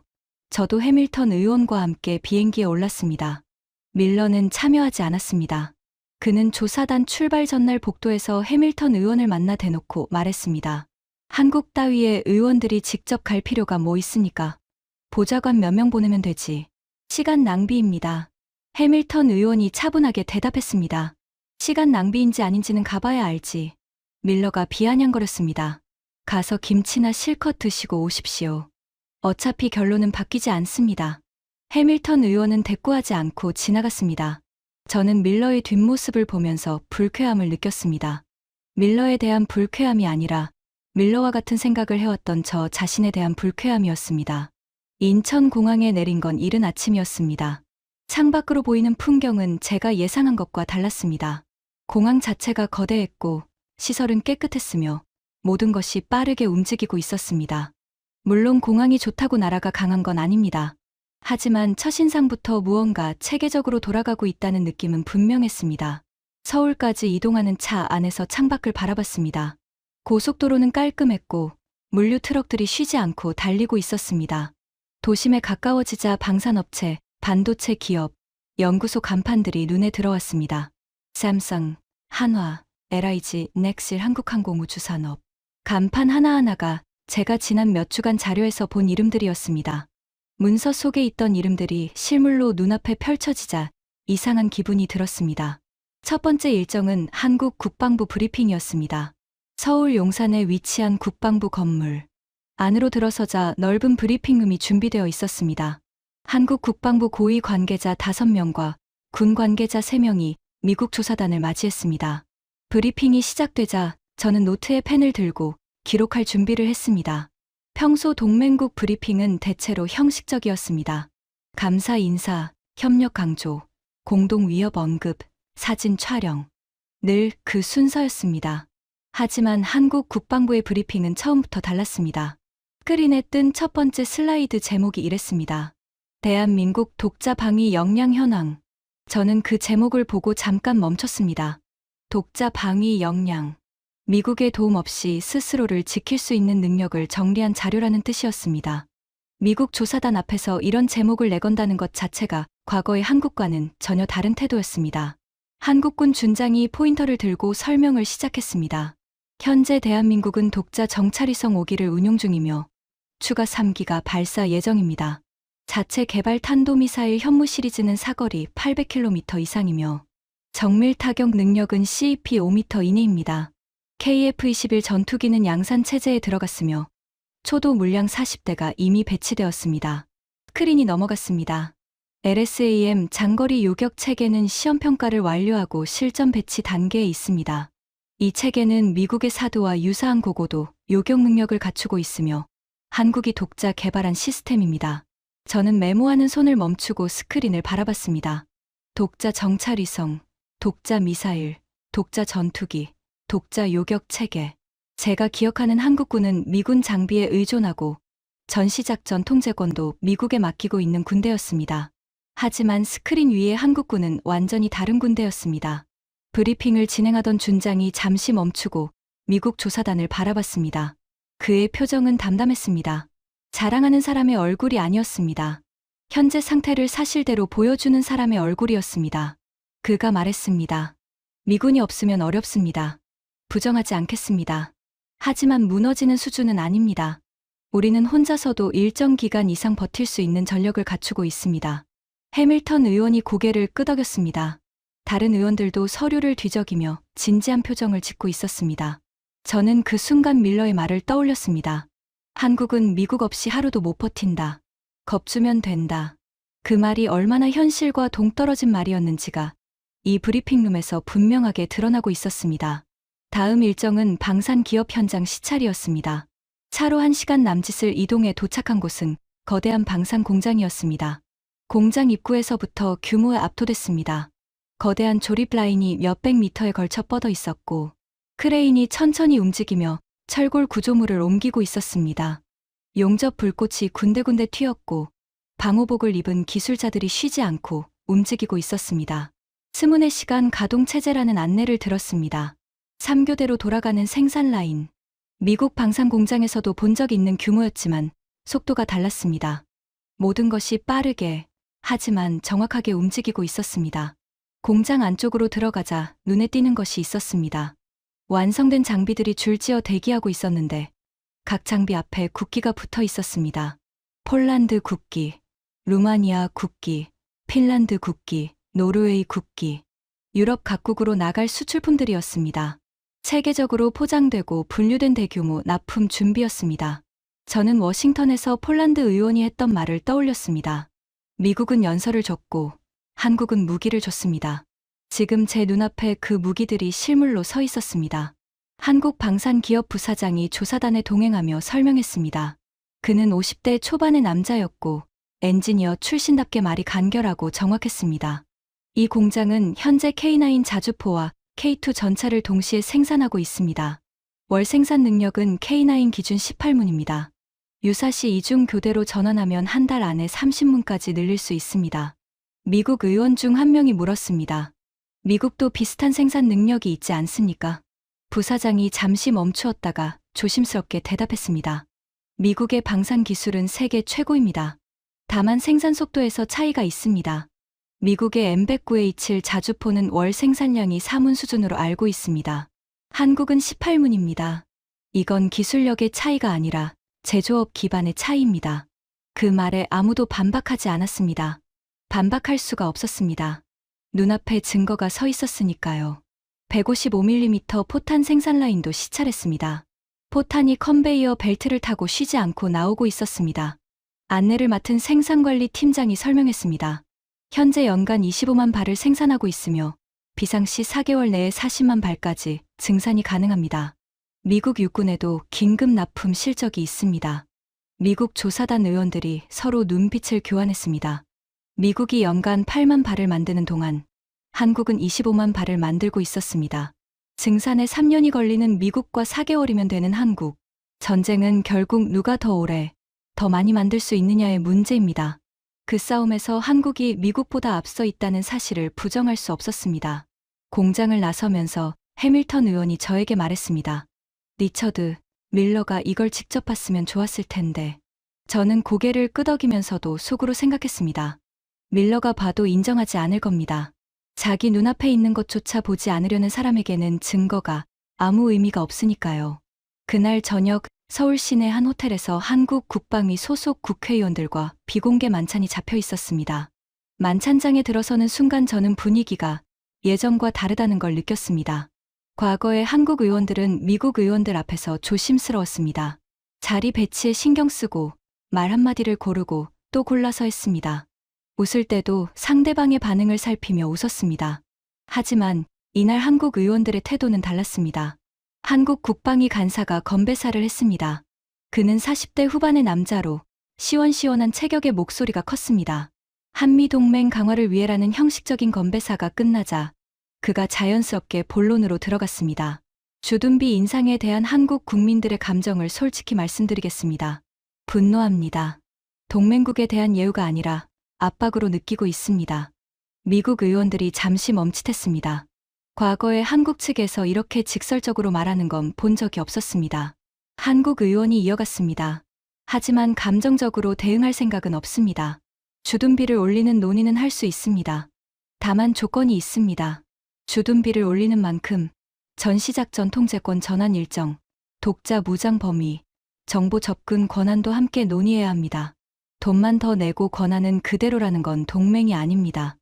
저도 해밀턴 의원과 함께 비행기에 올랐습니다. 밀러는 참여하지 않았습니다. 그는 조사단 출발 전날 복도에서 해밀턴 의원을 만나 대놓고 말했습니다. 한국 따위의 의원들이 직접 갈 필요가 뭐 있으니까. 보좌관 몇 명 보내면 되지. 시간 낭비입니다. 해밀턴 의원이 차분하게 대답했습니다. 시간 낭비인지 아닌지는 가봐야 알지. 밀러가 비아냥거렸습니다. 가서 김치나 실컷 드시고 오십시오. 어차피 결론은 바뀌지 않습니다. 해밀턴 의원은 대꾸하지 않고 지나갔습니다. 저는 밀러의 뒷모습을 보면서 불쾌함을 느꼈습니다. 밀러에 대한 불쾌함이 아니라 밀러와 같은 생각을 해왔던 저 자신에 대한 불쾌함이었습니다. 인천공항에 내린 건 이른 아침이었습니다. 창밖으로 보이는 풍경은 제가 예상한 것과 달랐습니다. 공항 자체가 거대했고 시설은 깨끗했으며 모든 것이 빠르게 움직이고 있었습니다. 물론 공항이 좋다고 나라가 강한 건 아닙니다. 하지만 첫인상부터 무언가 체계적으로 돌아가고 있다는 느낌은 분명했습니다. 서울까지 이동하는 차 안에서 창밖을 바라봤습니다. 고속도로는 깔끔했고 물류 트럭들이 쉬지 않고 달리고 있었습니다. 도심에 가까워지자 방산업체, 반도체 기업, 연구소 간판들이 눈에 들어왔습니다. 삼성, 한화, LIG, 넥실, 한국항공우주산업. 간판 하나하나가 제가 지난 몇 주간 자료에서 본 이름들이었습니다. 문서 속에 있던 이름들이 실물로 눈앞에 펼쳐지자 이상한 기분이 들었습니다. 첫 번째 일정은 한국 국방부 브리핑이었습니다. 서울 용산에 위치한 국방부 건물. 안으로 들어서자 넓은 브리핑룸이 준비되어 있었습니다. 한국 국방부 고위 관계자 5명과 군 관계자 3명이 미국 조사단을 맞이했습니다. 브리핑이 시작되자 저는 노트에 펜을 들고 기록할 준비를 했습니다. 평소 동맹국 브리핑은 대체로 형식적이었습니다. 감사 인사, 협력 강조, 공동 위협 언급, 사진 촬영. 늘 그 순서였습니다. 하지만 한국 국방부의 브리핑은 처음부터 달랐습니다. 스크린에 뜬 첫 번째 슬라이드 제목이 이랬습니다. 대한민국 독자 방위 역량 현황. 저는 그 제목을 보고 잠깐 멈췄습니다. 독자 방위 역량. 미국의 도움 없이 스스로를 지킬 수 있는 능력을 정리한 자료라는 뜻이었습니다. 미국 조사단 앞에서 이런 제목을 내건다는 것 자체가 과거의 한국과는 전혀 다른 태도였습니다. 한국군 준장이 포인터를 들고 설명을 시작했습니다. 현재 대한민국은 독자 정찰위성 5기를 운용 중이며 추가 3기가 발사 예정입니다. 자체 개발 탄도미사일 현무 시리즈는 사거리 800km 이상이며 정밀 타격 능력은 CEP 5m 이내입니다. KF-21 전투기는 양산 체제에 들어갔으며 초도 물량 40대가 이미 배치되었습니다. 스크린이 넘어갔습니다. LSAM 장거리 요격 체계는 시험평가를 완료하고 실전 배치 단계에 있습니다. 이 체계는 미국의 사드와 유사한 고고도 요격 능력을 갖추고 있으며 한국이 독자 개발한 시스템입니다. 저는 메모하는 손을 멈추고 스크린을 바라봤습니다. 독자 정찰위성, 독자 미사일, 독자 전투기, 독자 요격 체계. 제가 기억하는 한국군은 미군 장비에 의존하고 전시작전 통제권도 미국에 맡기고 있는 군대였습니다. 하지만 스크린 위의 한국군은 완전히 다른 군대였습니다. 브리핑을 진행하던 준장이 잠시 멈추고 미국 조사단을 바라봤습니다. 그의 표정은 담담했습니다. 자랑하는 사람의 얼굴이 아니었습니다. 현재 상태를 사실대로 보여주는 사람의 얼굴이었습니다. 그가 말했습니다. 미군이 없으면 어렵습니다. 부정하지 않겠습니다. 하지만 무너지는 수준은 아닙니다. 우리는 혼자서도 일정 기간 이상 버틸 수 있는 전력을 갖추고 있습니다. 해밀턴 의원이 고개를 끄덕였습니다. 다른 의원들도 서류를 뒤적이며 진지한 표정을 짓고 있었습니다. 저는 그 순간 밀러의 말을 떠올렸습니다. 한국은 미국 없이 하루도 못 버틴다. 겁주면 된다. 그 말이 얼마나 현실과 동떨어진 말이었는지가 이 브리핑룸에서 분명하게 드러나고 있었습니다. 다음 일정은 방산 기업 현장 시찰이었습니다. 차로 1시간 남짓을 이동해 도착한 곳은 거대한 방산 공장이었습니다. 공장 입구에서부터 규모에 압도됐습니다. 거대한 조립 라인이 몇백 미터에 걸쳐 뻗어 있었고 크레인이 천천히 움직이며 철골 구조물을 옮기고 있었습니다. 용접 불꽃이 군데군데 튀었고 방호복을 입은 기술자들이 쉬지 않고 움직이고 있었습니다. 24시간 가동 체제라는 안내를 들었습니다. 3교대로 돌아가는 생산 라인. 미국 방산 공장에서도 본 적 있는 규모였지만 속도가 달랐습니다. 모든 것이 빠르게 하지만 정확하게 움직이고 있었습니다. 공장 안쪽으로 들어가자 눈에 띄는 것이 있었습니다. 완성된 장비들이 줄지어 대기하고 있었는데 각 장비 앞에 국기가 붙어 있었습니다. 폴란드 국기, 루마니아 국기, 핀란드 국기, 노르웨이 국기, 유럽 각국으로 나갈 수출품들이었습니다. 체계적으로 포장되고 분류된 대규모 납품 준비였습니다. 저는 워싱턴에서 폴란드 의원이 했던 말을 떠올렸습니다. 미국은 연설을 줬고 한국은 무기를 줬습니다. 지금 제 눈앞에 그 무기들이 실물로 서 있었습니다. 한국 방산기업 부사장이 조사단에 동행하며 설명했습니다. 그는 50대 초반의 남자였고 엔지니어 출신답게 말이 간결하고 정확했습니다. 이 공장은 현재 K9 자주포와 K2 전차를 동시에 생산하고 있습니다. 월 생산 능력은 K9 기준 18문입니다. 유사시 이중 교대로 전환하면 한 달 안에 30문까지 늘릴 수 있습니다. 미국 의원 중 한 명이 물었습니다. 미국도 비슷한 생산 능력이 있지 않습니까? 부사장이 잠시 멈추었다가 조심스럽게 대답했습니다. 미국의 방산 기술은 세계 최고입니다. 다만 생산 속도에서 차이가 있습니다. 미국의 M109A7 자주포는 월 생산량이 4문 수준으로 알고 있습니다. 한국은 18문입니다. 이건 기술력의 차이가 아니라 제조업 기반의 차이입니다. 그 말에 아무도 반박하지 않았습니다. 반박할 수가 없었습니다. 눈앞에 증거가 서 있었으니까요. 155mm 포탄 생산 라인도 시찰했습니다. 포탄이 컨베이어 벨트를 타고 쉬지 않고 나오고 있었습니다. 안내를 맡은 생산관리 팀장이 설명했습니다. 현재 연간 25만 발을 생산하고 있으며 비상시 4개월 내에 40만 발까지 증산이 가능합니다. 미국 육군에도 긴급 납품 실적이 있습니다. 미국 조사단 의원들이 서로 눈빛을 교환했습니다. 미국이 연간 8만 발을 만드는 동안 한국은 25만 발을 만들고 있었습니다. 증산에 3년이 걸리는 미국과 4개월이면 되는 한국. 전쟁은 결국 누가 더 오래, 더 많이 만들 수 있느냐의 문제입니다. 그 싸움에서 한국이 미국보다 앞서 있다는 사실을 부정할 수 없었습니다. 공장을 나서면서 해밀턴 의원이 저에게 말했습니다. 리처드, 밀러가 이걸 직접 봤으면 좋았을 텐데. 저는 고개를 끄덕이면서도 속으로 생각했습니다. 밀러가 봐도 인정하지 않을 겁니다. 자기 눈앞에 있는 것조차 보지 않으려는 사람에게는 증거가 아무 의미가 없으니까요. 그날 저녁 서울 시내 한 호텔에서 한국 국방위 소속 국회의원들과 비공개 만찬이 잡혀 있었습니다. 만찬장에 들어서는 순간 저는 분위기가 예전과 다르다는 걸 느꼈습니다. 과거의 한국 의원들은 미국 의원들 앞에서 조심스러웠습니다. 자리 배치에 신경 쓰고 말 한마디를 고르고 또 골라서 했습니다. 웃을 때도 상대방의 반응을 살피며 웃었습니다. 하지만 이날 한국 의원들의 태도는 달랐습니다. 한국 국방위 간사가 건배사를 했습니다. 그는 40대 후반의 남자로 시원시원한 체격의 목소리가 컸습니다. 한미동맹 강화를 위해라는 형식적인 건배사가 끝나자 그가 자연스럽게 본론으로 들어갔습니다. 주둔비 인상에 대한 한국 국민들의 감정을 솔직히 말씀드리겠습니다. 분노합니다. 동맹국에 대한 예우가 아니라 압박으로 느끼고 있습니다. 미국 의원들이 잠시 멈칫했습니다. 과거에 한국 측에서 이렇게 직설적으로 말하는 건 본 적이 없었습니다. 한국 의원이 이어갔습니다. 하지만 감정적으로 대응할 생각은 없습니다. 주둔비를 올리는 논의는 할 수 있습니다. 다만 조건이 있습니다. 주둔비를 올리는 만큼 전시작전 통제권 전환 일정, 독자 무장 범위, 정보 접근 권한도 함께 논의해야 합니다. 돈만 더 내고 권한은 그대로라는 건 동맹이 아닙니다.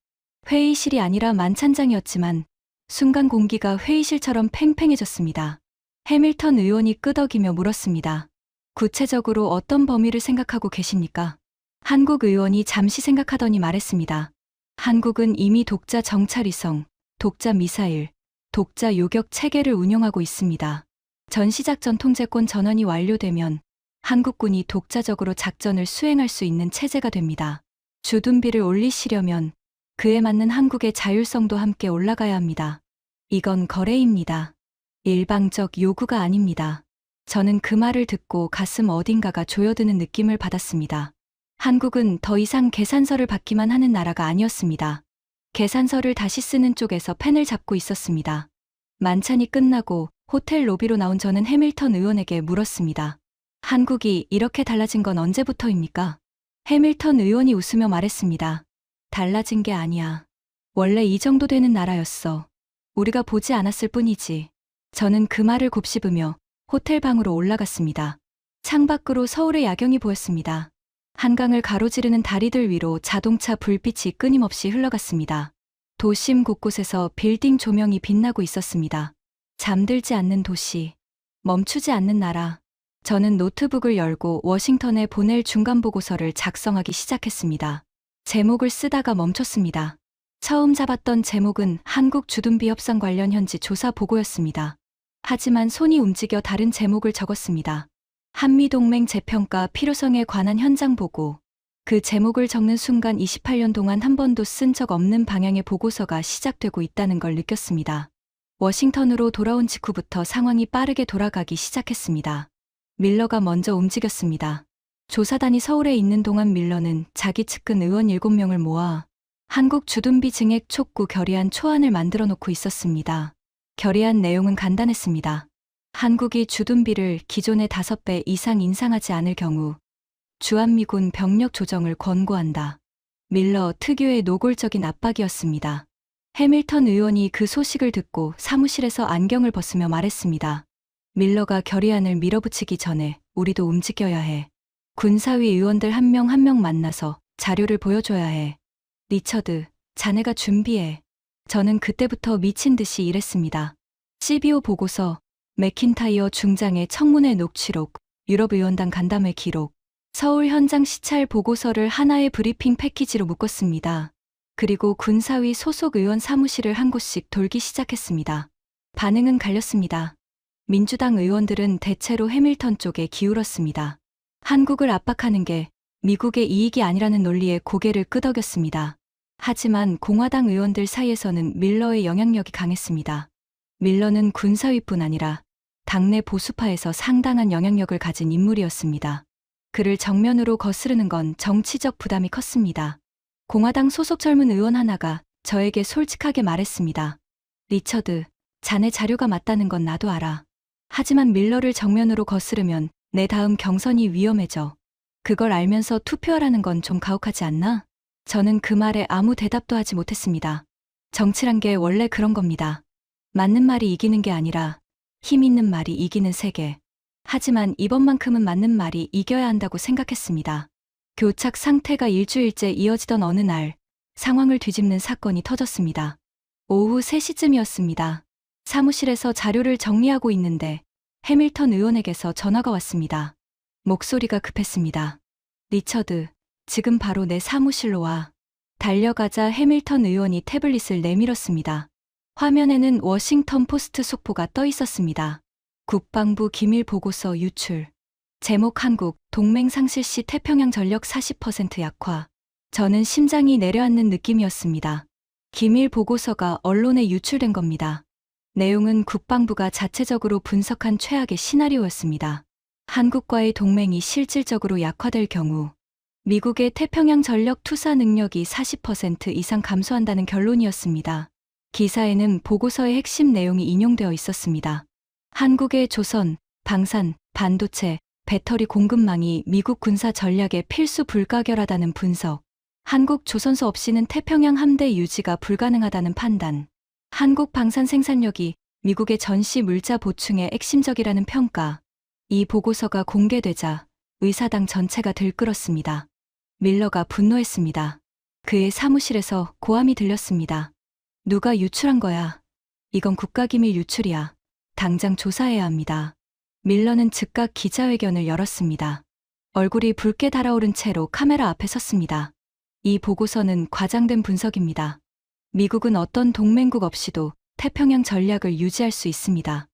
회의실이 아니라 만찬장이었지만 순간 공기가 회의실처럼 팽팽해졌습니다. 해밀턴 의원이 끄덕이며 물었습니다. 구체적으로 어떤 범위를 생각하고 계십니까? 한국 의원이 잠시 생각하더니 말했습니다. 한국은 이미 독자 정찰위성, 독자 미사일, 독자 요격 체계를 운용하고 있습니다. 전시작전 통제권 전환이 완료되면 한국군이 독자적으로 작전을 수행할 수 있는 체제가 됩니다. 주둔비를 올리시려면 그에 맞는 한국의 자율성도 함께 올라가야 합니다. 이건 거래입니다. 일방적 요구가 아닙니다. 저는 그 말을 듣고 가슴 어딘가가 조여드는 느낌을 받았습니다. 한국은 더 이상 계산서를 받기만 하는 나라가 아니었습니다. 계산서를 다시 쓰는 쪽에서 펜을 잡고 있었습니다. 만찬이 끝나고 호텔 로비로 나온 저는 해밀턴 의원에게 물었습니다. 한국이 이렇게 달라진 건 언제부터입니까? 해밀턴 의원이 웃으며 말했습니다. 달라진 게 아니야. 원래 이 정도 되는 나라였어. 우리가 보지 않았을 뿐이지. 저는 그 말을 곱씹으며 호텔 방으로 올라갔습니다. 창밖으로 서울의 야경이 보였습니다. 한강을 가로지르는 다리들 위로 자동차 불빛이 끊임없이 흘러갔습니다. 도심 곳곳에서 빌딩 조명이 빛나고 있었습니다. 잠들지 않는 도시, 멈추지 않는 나라. 저는 노트북을 열고 워싱턴에 보낼 중간 보고서를 작성하기 시작했습니다. 제목을 쓰다가 멈췄습니다. 처음 잡았던 제목은 한국 주둔비 협상 관련 현지 조사 보고였습니다. 하지만 손이 움직여 다른 제목을 적었습니다. 한미동맹 재평가 필요성에 관한 현장 보고. 그 제목을 적는 순간 28년 동안 한 번도 쓴 적 없는 방향의 보고서가 시작되고 있다는 걸 느꼈습니다. 워싱턴으로 돌아온 직후부터 상황이 빠르게 돌아가기 시작했습니다. 밀러가 먼저 움직였습니다. 조사단이 서울에 있는 동안 밀러는 자기 측근 의원 7명을 모아 한국 주둔비 증액 촉구 결의안 초안을 만들어 놓고 있었습니다. 결의안 내용은 간단했습니다. 한국이 주둔비를 기존의 5배 이상 인상하지 않을 경우 주한미군 병력 조정을 권고한다. 밀러 특유의 노골적인 압박이었습니다. 해밀턴 의원이 그 소식을 듣고 사무실에서 안경을 벗으며 말했습니다. 밀러가 결의안을 밀어붙이기 전에 우리도 움직여야 해. 군사위 의원들 한 명 한 명 만나서 자료를 보여줘야 해. 리처드, 자네가 준비해. 저는 그때부터 미친 듯이 일했습니다. CBO 보고서, 맥킨타이어 중장의 청문회 녹취록, 유럽의원단 간담회 기록, 서울 현장 시찰 보고서를 하나의 브리핑 패키지로 묶었습니다. 그리고 군사위 소속 의원 사무실을 한 곳씩 돌기 시작했습니다. 반응은 갈렸습니다. 민주당 의원들은 대체로 해밀턴 쪽에 기울었습니다. 한국을 압박하는 게 미국의 이익이 아니라는 논리에 고개를 끄덕였습니다. 하지만 공화당 의원들 사이에서는 밀러의 영향력이 강했습니다. 밀러는 군사위뿐 아니라 당내 보수파에서 상당한 영향력을 가진 인물이었습니다. 그를 정면으로 거스르는 건 정치적 부담이 컸습니다. 공화당 소속 젊은 의원 하나가 저에게 솔직하게 말했습니다. 리처드, 자네 자료가 맞다는 건 나도 알아. 하지만 밀러를 정면으로 거스르면 내 다음 경선이 위험해져. 그걸 알면서 투표하라는 건 좀 가혹하지 않나? 저는 그 말에 아무 대답도 하지 못했습니다. 정치란 게 원래 그런 겁니다. 맞는 말이 이기는 게 아니라 힘 있는 말이 이기는 세계. 하지만 이번만큼은 맞는 말이 이겨야 한다고 생각했습니다. 교착 상태가 일주일째 이어지던 어느 날 상황을 뒤집는 사건이 터졌습니다. 오후 3시쯤이었습니다. 사무실에서 자료를 정리하고 있는데 해밀턴 의원에게서 전화가 왔습니다. 목소리가 급했습니다. 리처드, 지금 바로 내 사무실로 와. 달려가자 해밀턴 의원이 태블릿을 내밀었습니다. 화면에는 워싱턴 포스트 속보가 떠 있었습니다. 국방부 기밀 보고서 유출. 제목 한국, 동맹 상실 시 태평양 전력 40% 약화. 저는 심장이 내려앉는 느낌이었습니다. 기밀 보고서가 언론에 유출된 겁니다. 내용은 국방부가 자체적으로 분석한 최악의 시나리오였습니다. 한국과의 동맹이 실질적으로 약화될 경우 미국의 태평양 전력 투사 능력이 40% 이상 감소한다는 결론이었습니다. 기사에는 보고서의 핵심 내용이 인용되어 있었습니다. 한국의 조선, 방산, 반도체, 배터리 공급망이 미국 군사 전략에 필수 불가결하다는 분석, 한국 조선소 없이는 태평양 함대 유지가 불가능하다는 판단, 한국 방산 생산력이 미국의 전시 물자 보충에 핵심적이라는 평가. 이 보고서가 공개되자 의사당 전체가 들끓었습니다. 밀러가 분노했습니다. 그의 사무실에서 고함이 들렸습니다. 누가 유출한 거야? 이건 국가기밀 유출이야. 당장 조사해야 합니다. 밀러는 즉각 기자회견을 열었습니다. 얼굴이 붉게 달아오른 채로 카메라 앞에 섰습니다. 이 보고서는 과장된 분석입니다. 미국은 어떤 동맹국 없이도 태평양 전략을 유지할 수 있습니다.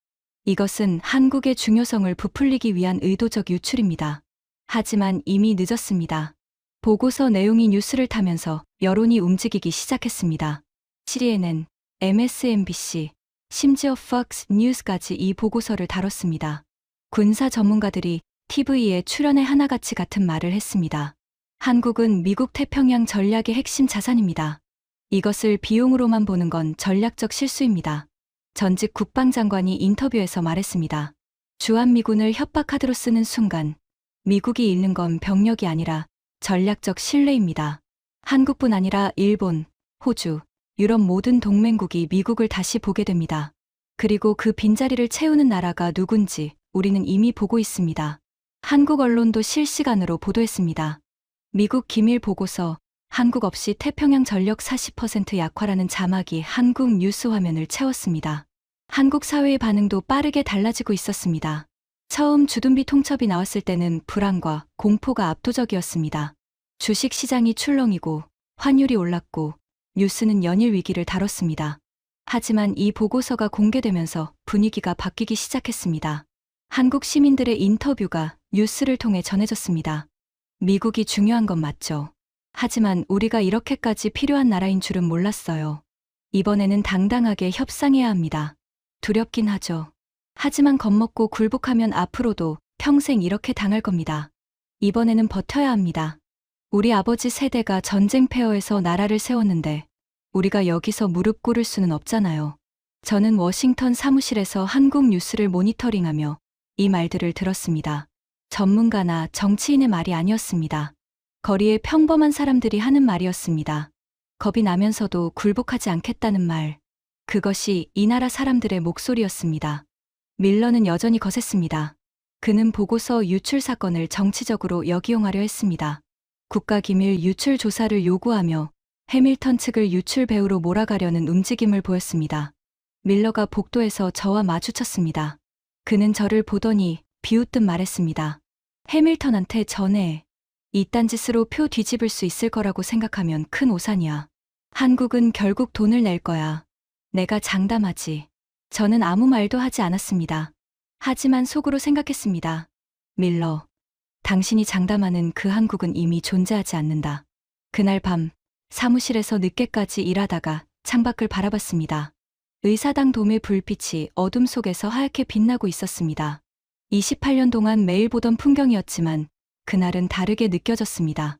이것은 한국의 중요성을 부풀리기 위한 의도적 유출입니다. 하지만 이미 늦었습니다. 보고서 내용이 뉴스를 타면서 여론이 움직이기 시작했습니다. CNN, MSNBC, 심지어 Fox 뉴스까지 이 보고서를 다뤘습니다. 군사 전문가들이 TV에 출연해 하나같이 같은 말을 했습니다. 한국은 미국 태평양 전략의 핵심 자산입니다. 이것을 비용으로만 보는 건 전략적 실수입니다. 전직 국방장관이 인터뷰에서 말했습니다. 주한미군을 협박카드로 쓰는 순간 미국이 잃는 건 병력이 아니라 전략적 신뢰입니다. 한국뿐 아니라 일본, 호주, 유럽 모든 동맹국이 미국을 다시 보게 됩니다. 그리고 그 빈자리를 채우는 나라가 누군지 우리는 이미 보고 있습니다. 한국 언론도 실시간으로 보도했습니다. 미국 기밀 보고서 한국 없이 태평양 전력 40% 약화라는 자막이 한국 뉴스 화면을 채웠습니다. 한국 사회의 반응도 빠르게 달라지고 있었습니다. 처음 주둔비 통첩이 나왔을 때는 불안과 공포가 압도적이었습니다. 주식 시장이 출렁이고 환율이 올랐고 뉴스는 연일 위기를 다뤘습니다. 하지만 이 보고서가 공개되면서 분위기가 바뀌기 시작했습니다. 한국 시민들의 인터뷰가 뉴스를 통해 전해졌습니다. 미국이 중요한 건 맞죠. 하지만 우리가 이렇게까지 필요한 나라인 줄은 몰랐어요. 이번에는 당당하게 협상해야 합니다. 두렵긴 하죠. 하지만 겁먹고 굴복하면 앞으로도 평생 이렇게 당할 겁니다. 이번에는 버텨야 합니다. 우리 아버지 세대가 전쟁 폐허에서 나라를 세웠는데 우리가 여기서 무릎 꿇을 수는 없잖아요. 저는 워싱턴 사무실에서 한국 뉴스를 모니터링하며 이 말들을 들었습니다. 전문가나 정치인의 말이 아니었습니다. 거리의 평범한 사람들이 하는 말이었습니다. 겁이 나면서도 굴복하지 않겠다는 말. 그것이 이 나라 사람들의 목소리였습니다. 밀러는 여전히 거셌습니다. 그는 보고서 유출 사건을 정치적으로 역이용하려 했습니다. 국가기밀 유출 조사를 요구하며 해밀턴 측을 유출 배후로 몰아가려는 움직임을 보였습니다. 밀러가 복도에서 저와 마주쳤습니다. 그는 저를 보더니 비웃듯 말했습니다. 해밀턴한테 전해. 이딴 짓으로 표 뒤집을 수 있을 거라고 생각하면 큰 오산이야. 한국은 결국 돈을 낼 거야. 내가 장담하지. 저는 아무 말도 하지 않았습니다. 하지만 속으로 생각했습니다. 밀러, 당신이 장담하는 그 한국은 이미 존재하지 않는다. 그날 밤 사무실에서 늦게까지 일하다가 창밖을 바라봤습니다. 의사당 돔의 불빛이 어둠 속에서 하얗게 빛나고 있었습니다. 28년 동안 매일 보던 풍경이었지만 그날은 다르게 느껴졌습니다.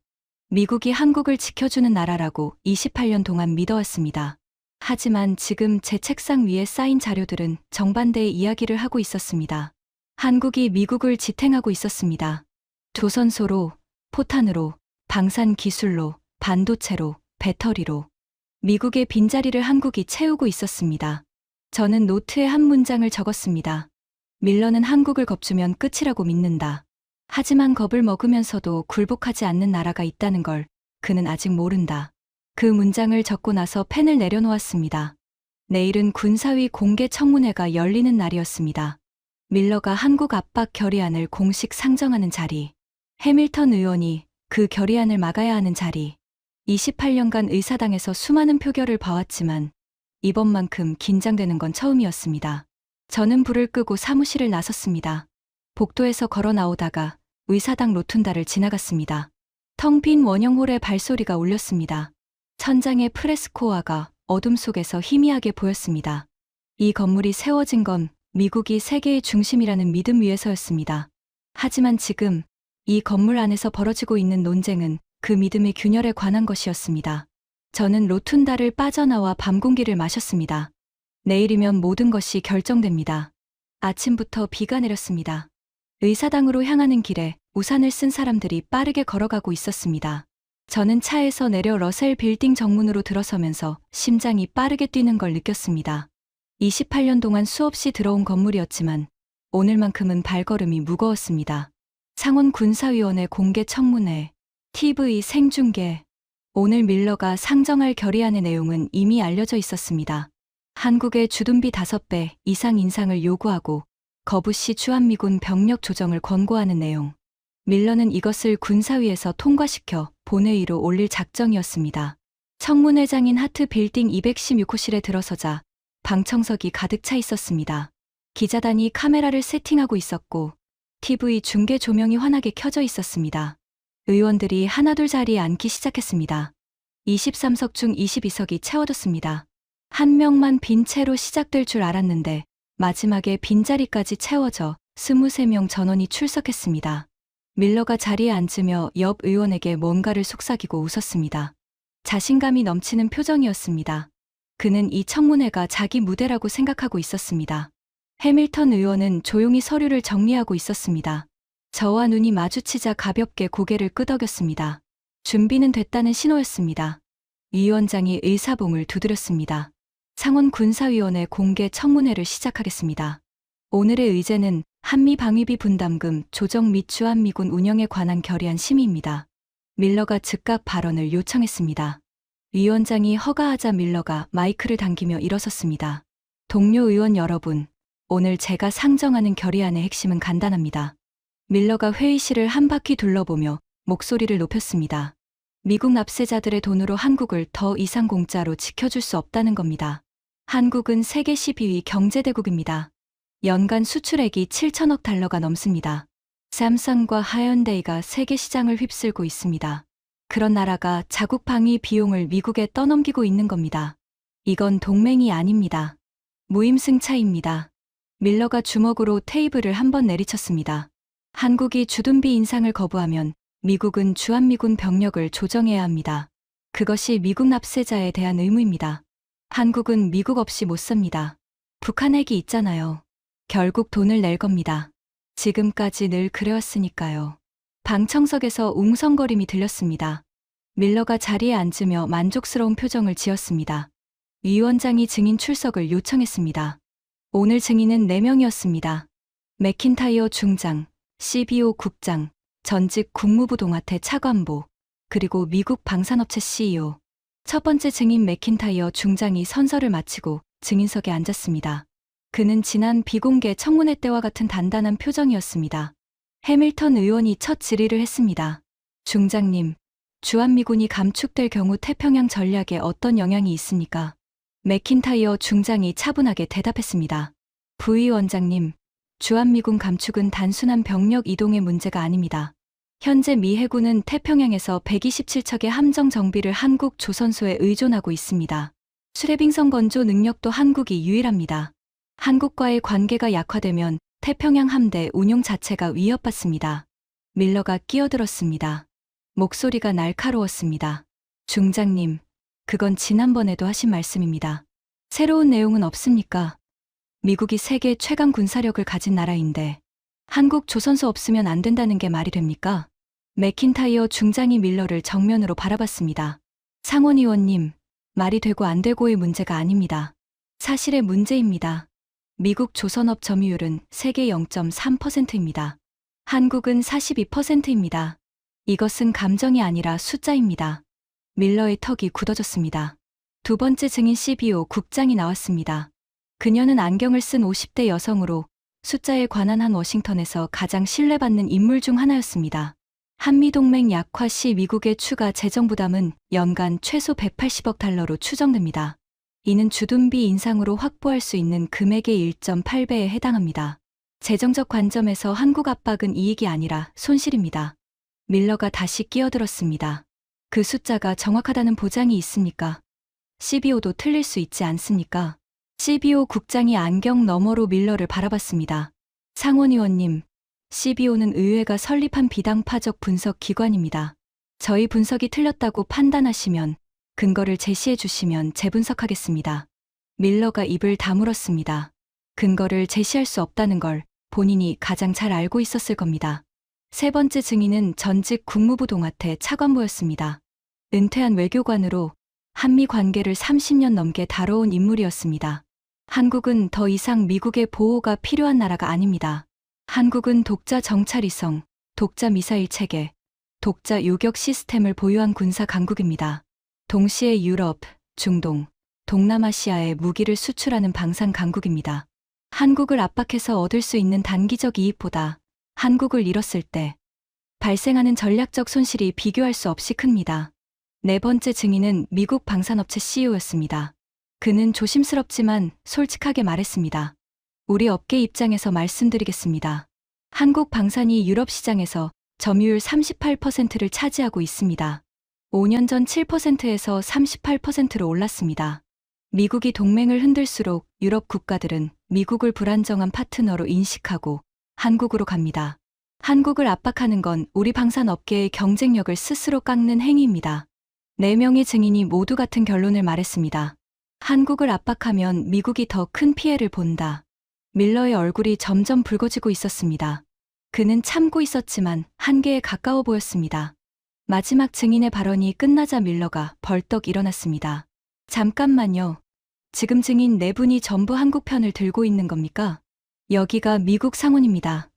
미국이 한국을 지켜주는 나라라고 28년 동안 믿어왔습니다. 하지만 지금 제 책상 위에 쌓인 자료들은 정반대의 이야기를 하고 있었습니다. 한국이 미국을 지탱하고 있었습니다. 조선소로, 포탄으로, 방산 기술로, 반도체로, 배터리로. 미국의 빈자리를 한국이 채우고 있었습니다. 저는 노트에 한 문장을 적었습니다. 밀러는 한국을 겁주면 끝이라고 믿는다. 하지만 겁을 먹으면서도 굴복하지 않는 나라가 있다는 걸 그는 아직 모른다. 그 문장을 적고 나서 펜을 내려놓았습니다. 내일은 군사위 공개 청문회가 열리는 날이었습니다. 밀러가 한국 압박 결의안을 공식 상정하는 자리. 해밀턴 의원이 그 결의안을 막아야 하는 자리. 28년간 의사당에서 수많은 표결을 봐왔지만 이번만큼 긴장되는 건 처음이었습니다. 저는 불을 끄고 사무실을 나섰습니다. 복도에서 걸어 나오다가 의사당 로툰다를 지나갔습니다. 텅 빈 원형홀의 발소리가 울렸습니다. 천장에 프레스코어가 어둠 속에서 희미하게 보였습니다. 이 건물이 세워진 건 미국이 세계의 중심이라는 믿음 위에서였습니다. 하지만 지금 이 건물 안에서 벌어지고 있는 논쟁은 그 믿음의 균열에 관한 것이었습니다. 저는 로툰다를 빠져나와 밤 공기를 마셨습니다. 내일이면 모든 것이 결정됩니다. 아침부터 비가 내렸습니다. 의사당으로 향하는 길에 우산을 쓴 사람들이 빠르게 걸어가고 있었습니다. 저는 차에서 내려 러셀 빌딩 정문으로 들어서면서 심장이 빠르게 뛰는 걸 느꼈습니다. 28년 동안 수없이 들어온 건물이었지만 오늘만큼은 발걸음이 무거웠습니다. 상원 군사위원회 공개 청문회, TV 생중계. 오늘 밀러가 상정할 결의안의 내용은 이미 알려져 있었습니다. 한국의 주둔비 5배 이상 인상을 요구하고 거부시 주한미군 병력 조정을 권고하는 내용. 밀러는 이것을 군사위에서 통과시켜 본회의로 올릴 작정이었습니다. 청문회장인 하트 빌딩 216호실에 들어서자 방청석이 가득 차 있었습니다. 기자단이 카메라를 세팅하고 있었고 TV 중계 조명이 환하게 켜져 있었습니다. 의원들이 하나둘 자리에 앉기 시작했습니다. 23석 중 22석이 채워졌습니다. 한 명만 빈 채로 시작될 줄 알았는데 마지막에 빈자리까지 채워져 23명 전원이 출석했습니다. 밀러가 자리에 앉으며 옆 의원에게 뭔가를 속삭이고 웃었습니다. 자신감이 넘치는 표정이었습니다. 그는 이 청문회가 자기 무대라고 생각하고 있었습니다. 해밀턴 의원은 조용히 서류를 정리하고 있었습니다. 저와 눈이 마주치자 가볍게 고개를 끄덕였습니다. 준비는 됐다는 신호였습니다. 위원장이 의사봉을 두드렸습니다. 상원 군사위원회 공개 청문회를 시작하겠습니다. 오늘의 의제는 한미 방위비 분담금 조정 및 주한미군 운영에 관한 결의안 심의입니다. 밀러가 즉각 발언을 요청했습니다. 위원장이 허가하자 밀러가 마이크를 당기며 일어섰습니다. 동료 의원 여러분, 오늘 제가 상정하는 결의안의 핵심은 간단합니다. 밀러가 회의실을 한 바퀴 둘러보며 목소리를 높였습니다. 미국 납세자들의 돈으로 한국을 더 이상 공짜로 지켜줄 수 없다는 겁니다. 한국은 세계 12위 경제대국입니다. 연간 수출액이 7천억 달러가 넘습니다. 삼성과 하이언데이가 세계 시장을 휩쓸고 있습니다. 그런 나라가 자국 방위 비용을 미국에 떠넘기고 있는 겁니다. 이건 동맹이 아닙니다. 무임승차입니다. 밀러가 주먹으로 테이블을 한번 내리쳤습니다. 한국이 주둔비 인상을 거부하면 미국은 주한미군 병력을 조정해야 합니다. 그것이 미국 납세자에 대한 의무입니다. 한국은 미국 없이 못 삽니다. 북한 핵이 있잖아요. 결국 돈을 낼 겁니다. 지금까지 늘 그래왔으니까요. 방청석에서 웅성거림이 들렸습니다. 밀러가 자리에 앉으며 만족스러운 표정을 지었습니다. 위원장이 증인 출석을 요청했습니다. 오늘 증인은 4명이었습니다. 맥킨타이어 중장, CBO 국장, 전직 국무부 동아태 차관보, 그리고 미국 방산업체 CEO. 첫 번째 증인 맥킨타이어 중장이 선서를 마치고 증인석에 앉았습니다. 그는 지난 비공개 청문회 때와 같은 단단한 표정이었습니다. 해밀턴 의원이 첫 질의를 했습니다. 중장님, 주한미군이 감축될 경우 태평양 전략에 어떤 영향이 있습니까? 맥킨타이어 중장이 차분하게 대답했습니다. 부위원장님, 주한미군 감축은 단순한 병력 이동의 문제가 아닙니다. 현재 미 해군은 태평양에서 127척의 함정 정비를 한국 조선소에 의존하고 있습니다. 수레빙선 건조 능력도 한국이 유일합니다. 한국과의 관계가 약화되면 태평양 함대 운용 자체가 위협받습니다. 밀러가 끼어들었습니다. 목소리가 날카로웠습니다. 중장님, 그건 지난번에도 하신 말씀입니다. 새로운 내용은 없습니까? 미국이 세계 최강 군사력을 가진 나라인데 한국 조선소 없으면 안 된다는 게 말이 됩니까? 맥킨타이어 중장이 밀러를 정면으로 바라봤습니다. 상원의원님, 말이 되고 안 되고의 문제가 아닙니다. 사실의 문제입니다. 미국 조선업 점유율은 세계 0.3%입니다. 한국은 42%입니다. 이것은 감정이 아니라 숫자입니다. 밀러의 턱이 굳어졌습니다. 두 번째 증인 CBO 국장이 나왔습니다. 그녀는 안경을 쓴 50대 여성으로 숫자에 관한 한 워싱턴에서 가장 신뢰받는 인물 중 하나였습니다. 한미동맹 약화 시 미국의 추가 재정 부담은 연간 최소 180억 달러로 추정됩니다. 이는 주둔비 인상으로 확보할 수 있는 금액의 1.8배에 해당합니다. 재정적 관점에서 한국 압박은 이익이 아니라 손실입니다. 밀러가 다시 끼어들었습니다. 그 숫자가 정확하다는 보장이 있습니까? CBO도 틀릴 수 있지 않습니까? CBO 국장이 안경 너머로 밀러를 바라봤습니다. 상원의원님, CBO는 의회가 설립한 비당파적 분석 기관입니다. 저희 분석이 틀렸다고 판단하시면 근거를 제시해 주시면 재분석하겠습니다. 밀러가 입을 다물었습니다. 근거를 제시할 수 없다는 걸 본인이 가장 잘 알고 있었을 겁니다. 세 번째 증인은 전직 국무부 동아태 차관보였습니다. 은퇴한 외교관으로 한미 관계를 30년 넘게 다뤄온 인물이었습니다. 한국은 더 이상 미국의 보호가 필요한 나라가 아닙니다. 한국은 독자 정찰위성, 독자 미사일 체계, 독자 요격 시스템을 보유한 군사 강국입니다. 동시에 유럽, 중동, 동남아시아에 무기를 수출하는 방산 강국입니다. 한국을 압박해서 얻을 수 있는 단기적 이익보다 한국을 잃었을 때 발생하는 전략적 손실이 비교할 수 없이 큽니다. 네 번째 증인은 미국 방산업체 CEO였습니다. 그는 조심스럽지만 솔직하게 말했습니다. 우리 업계 입장에서 말씀드리겠습니다. 한국 방산이 유럽 시장에서 점유율 38%를 차지하고 있습니다. 5년 전 7%에서 38%로 올랐습니다. 미국이 동맹을 흔들수록 유럽 국가들은 미국을 불안정한 파트너로 인식하고 한국으로 갑니다. 한국을 압박하는 건 우리 방산업계의 경쟁력을 스스로 깎는 행위입니다. 4명의 증인이 모두 같은 결론을 말했습니다. 한국을 압박하면 미국이 더 큰 피해를 본다. 밀러의 얼굴이 점점 붉어지고 있었습니다. 그는 참고 있었지만 한계에 가까워 보였습니다. 마지막 증인의 발언이 끝나자 밀러가 벌떡 일어났습니다. 잠깐만요. 지금 증인 4분이 전부 한국 편을 들고 있는 겁니까? 여기가 미국 상원입니다.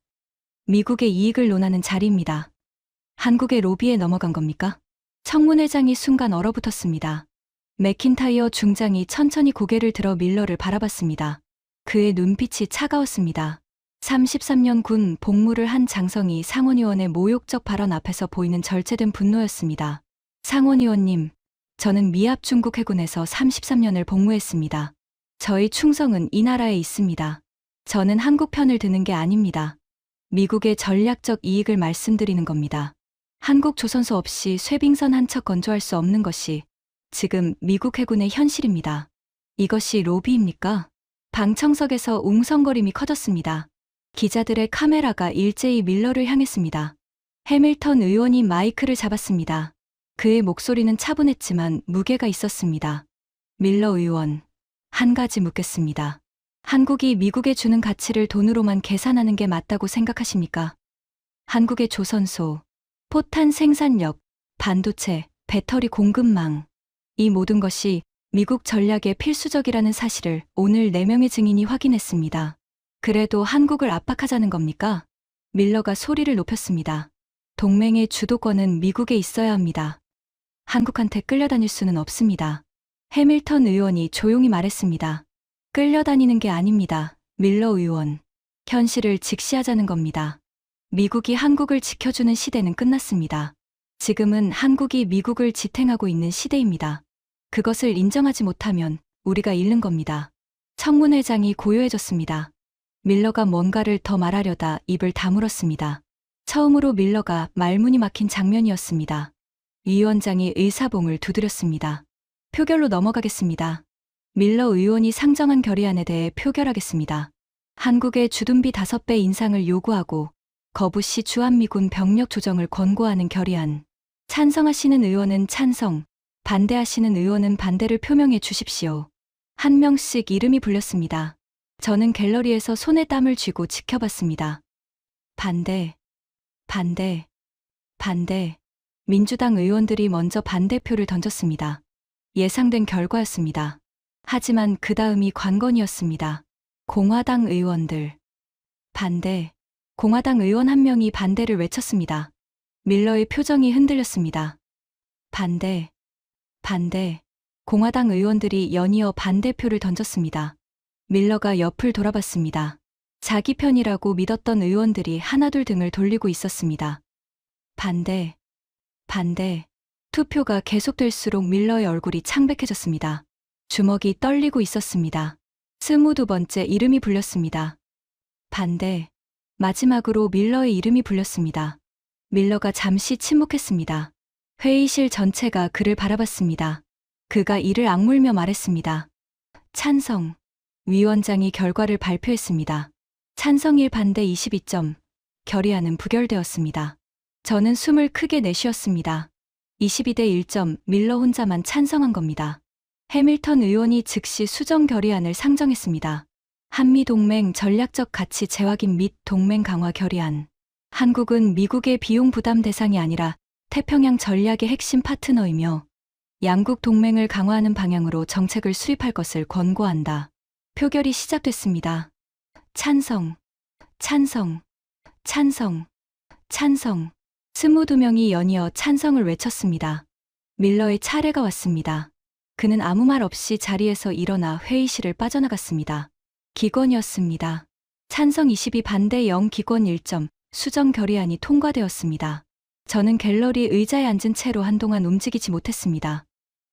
미국의 이익을 논하는 자리입니다. 한국의 로비에 넘어간 겁니까? 청문회장이 순간 얼어붙었습니다. 맥킨타이어 중장이 천천히 고개를 들어 밀러를 바라봤습니다. 그의 눈빛이 차가웠습니다. 33년 군 복무를 한 장성이 상원의원의 모욕적 발언 앞에서 보이는 절제된 분노였습니다. 상원의원님, 저는 미합 중국 해군에서 33년을 복무했습니다. 저희 충성은 이 나라에 있습니다. 저는 한국 편을 드는 게 아닙니다. 미국의 전략적 이익을 말씀드리는 겁니다. 한국 조선소 없이 쇠빙선 한 척 건조할 수 없는 것이 지금 미국 해군의 현실입니다. 이것이 로비입니까? 방청석에서 웅성거림이 커졌습니다. 기자들의 카메라가 일제히 밀러를 향했습니다. 해밀턴 의원이 마이크를 잡았습니다. 그의 목소리는 차분했지만 무게가 있었습니다. 밀러 의원, 한 가지 묻겠습니다. 한국이 미국에 주는 가치를 돈으로만 계산하는 게 맞다고 생각하십니까? 한국의 조선소, 포탄 생산력, 반도체, 배터리 공급망, 이 모든 것이 미국 전략에 필수적이라는 사실을 오늘 4명의 증인이 확인했습니다. 그래도 한국을 압박하자는 겁니까? 밀러가 소리를 높였습니다. 동맹의 주도권은 미국에 있어야 합니다. 한국한테 끌려다닐 수는 없습니다. 해밀턴 의원이 조용히 말했습니다. 끌려다니는 게 아닙니다. 밀러 의원. 현실을 직시하자는 겁니다. 미국이 한국을 지켜주는 시대는 끝났습니다. 지금은 한국이 미국을 지탱하고 있는 시대입니다. 그것을 인정하지 못하면 우리가 잃는 겁니다. 청문회장이 고요해졌습니다. 밀러가 뭔가를 더 말하려다 입을 다물었습니다. 처음으로 밀러가 말문이 막힌 장면이었습니다. 위원장이 의사봉을 두드렸습니다. 표결로 넘어가겠습니다. 밀러 의원이 상정한 결의안에 대해 표결하겠습니다. 한국의 주둔비 5배 인상을 요구하고 거부 시 주한미군 병력 조정을 권고하는 결의안. 찬성하시는 의원은 찬성, 반대하시는 의원은 반대를 표명해 주십시오. 한 명씩 이름이 불렸습니다. 저는 갤러리에서 손에 땀을 쥐고 지켜봤습니다. 반대, 반대, 반대. 민주당 의원들이 먼저 반대표를 던졌습니다. 예상된 결과였습니다. 하지만 그 다음이 관건이었습니다. 공화당 의원들. 반대. 공화당 의원 1명이 반대를 외쳤습니다. 밀러의 표정이 흔들렸습니다. 반대. 반대. 공화당 의원들이 연이어 반대표를 던졌습니다. 밀러가 옆을 돌아봤습니다. 자기 편이라고 믿었던 의원들이 하나둘 등을 돌리고 있었습니다. 반대. 반대. 투표가 계속될수록 밀러의 얼굴이 창백해졌습니다. 주먹이 떨리고 있었습니다. 22번째 이름이 불렸습니다. 반대. 마지막으로 밀러의 이름이 불렸습니다. 밀러가 잠시 침묵했습니다. 회의실 전체가 그를 바라봤습니다. 그가 이를 악물며 말했습니다. 찬성. 위원장이 결과를 발표했습니다. 찬성 1 반대 22점. 결의안은 부결되었습니다. 저는 숨을 크게 내쉬었습니다. 22대 1점, 밀러 혼자만 찬성한 겁니다. 해밀턴 의원이 즉시 수정 결의안을 상정했습니다. 한미동맹 전략적 가치 재확인 및 동맹 강화 결의안. 한국은 미국의 비용 부담 대상이 아니라 태평양 전략의 핵심 파트너이며 양국 동맹을 강화하는 방향으로 정책을 수립할 것을 권고한다. 표결이 시작됐습니다. 찬성, 찬성, 찬성, 찬성. 22명이 연이어 찬성을 외쳤습니다. 밀러의 차례가 왔습니다. 그는 아무 말 없이 자리에서 일어나 회의실을 빠져나갔습니다. 기권이었습니다. 찬성 22 반대 0 기권 1점, 수정 결의안이 통과되었습니다. 저는 갤러리 의자에 앉은 채로 한동안 움직이지 못했습니다.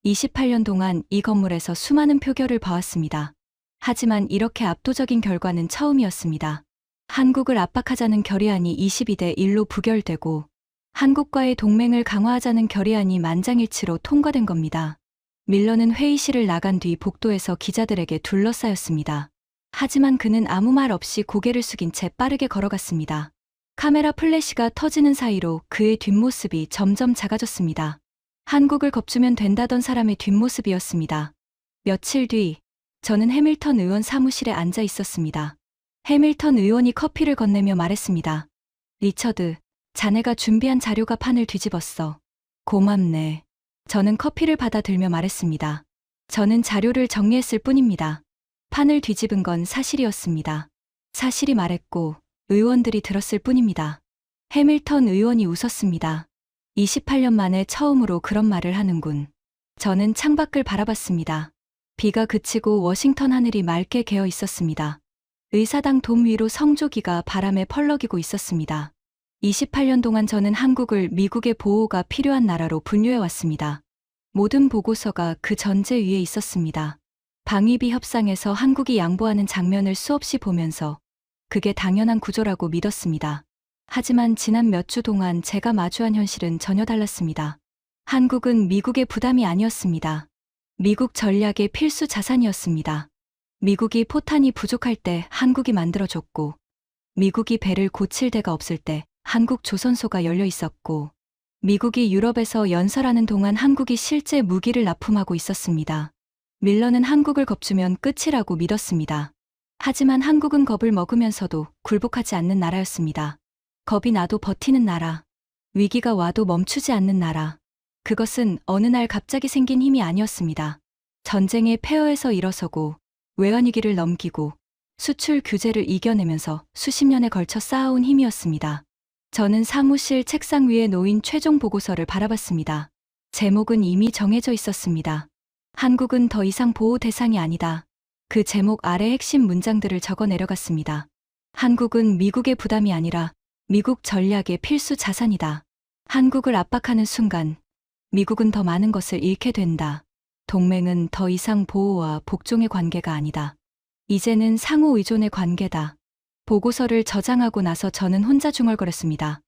28년 동안 이 건물에서 수많은 표결을 봐왔습니다. 하지만 이렇게 압도적인 결과는 처음이었습니다. 한국을 압박하자는 결의안이 22대 1로 부결되고 한국과의 동맹을 강화하자는 결의안이 만장일치로 통과된 겁니다. 밀러는 회의실을 나간 뒤 복도에서 기자들에게 둘러싸였습니다. 하지만 그는 아무 말 없이 고개를 숙인 채 빠르게 걸어갔습니다. 카메라 플래시가 터지는 사이로 그의 뒷모습이 점점 작아졌습니다. 한국을 겁주면 된다던 사람의 뒷모습이었습니다. 며칠 뒤, 저는 해밀턴 의원 사무실에 앉아 있었습니다. 해밀턴 의원이 커피를 건네며 말했습니다. 리처드, 자네가 준비한 자료가 판을 뒤집었어. 고맙네. 저는 커피를 받아들며 말했습니다. 저는 자료를 정리했을 뿐입니다. 판을 뒤집은 건 사실이었습니다. 사실이 말했고 의원들이 들었을 뿐입니다. 해밀턴 의원이 웃었습니다. 28년 만에 처음으로 그런 말을 하는군. 저는 창밖을 바라봤습니다. 비가 그치고 워싱턴 하늘이 맑게 개어 있었습니다. 의사당 돔 위로 성조기가 바람에 펄럭이고 있었습니다. 28년 동안 저는 한국을 미국의 보호가 필요한 나라로 분류해왔습니다. 모든 보고서가 그 전제 위에 있었습니다. 방위비 협상에서 한국이 양보하는 장면을 수없이 보면서 그게 당연한 구조라고 믿었습니다. 하지만 지난 몇 주 동안 제가 마주한 현실은 전혀 달랐습니다. 한국은 미국의 부담이 아니었습니다. 미국 전략의 필수 자산이었습니다. 미국이 포탄이 부족할 때 한국이 만들어줬고, 미국이 배를 고칠 데가 없을 때 한국 조선소가 열려 있었고, 미국이 유럽에서 연설하는 동안 한국이 실제 무기를 납품하고 있었습니다. 밀러는 한국을 겁주면 끝이라고 믿었습니다. 하지만 한국은 겁을 먹으면서도 굴복하지 않는 나라였습니다. 겁이 나도 버티는 나라, 위기가 와도 멈추지 않는 나라. 그것은 어느 날 갑자기 생긴 힘이 아니었습니다. 전쟁의 폐허에서 일어서고 외환위기를 넘기고 수출 규제를 이겨내면서 수십 년에 걸쳐 쌓아온 힘이었습니다. 저는 사무실 책상 위에 놓인 최종 보고서를 바라봤습니다. 제목은 이미 정해져 있었습니다. 한국은 더 이상 보호 대상이 아니다. 그 제목 아래 핵심 문장들을 적어 내려갔습니다. 한국은 미국의 부담이 아니라 미국 전략의 필수 자산이다. 한국을 압박하는 순간 미국은 더 많은 것을 잃게 된다. 동맹은 더 이상 보호와 복종의 관계가 아니다. 이제는 상호 의존의 관계다. 보고서를 저장하고 나서 저는 혼자 중얼거렸습니다.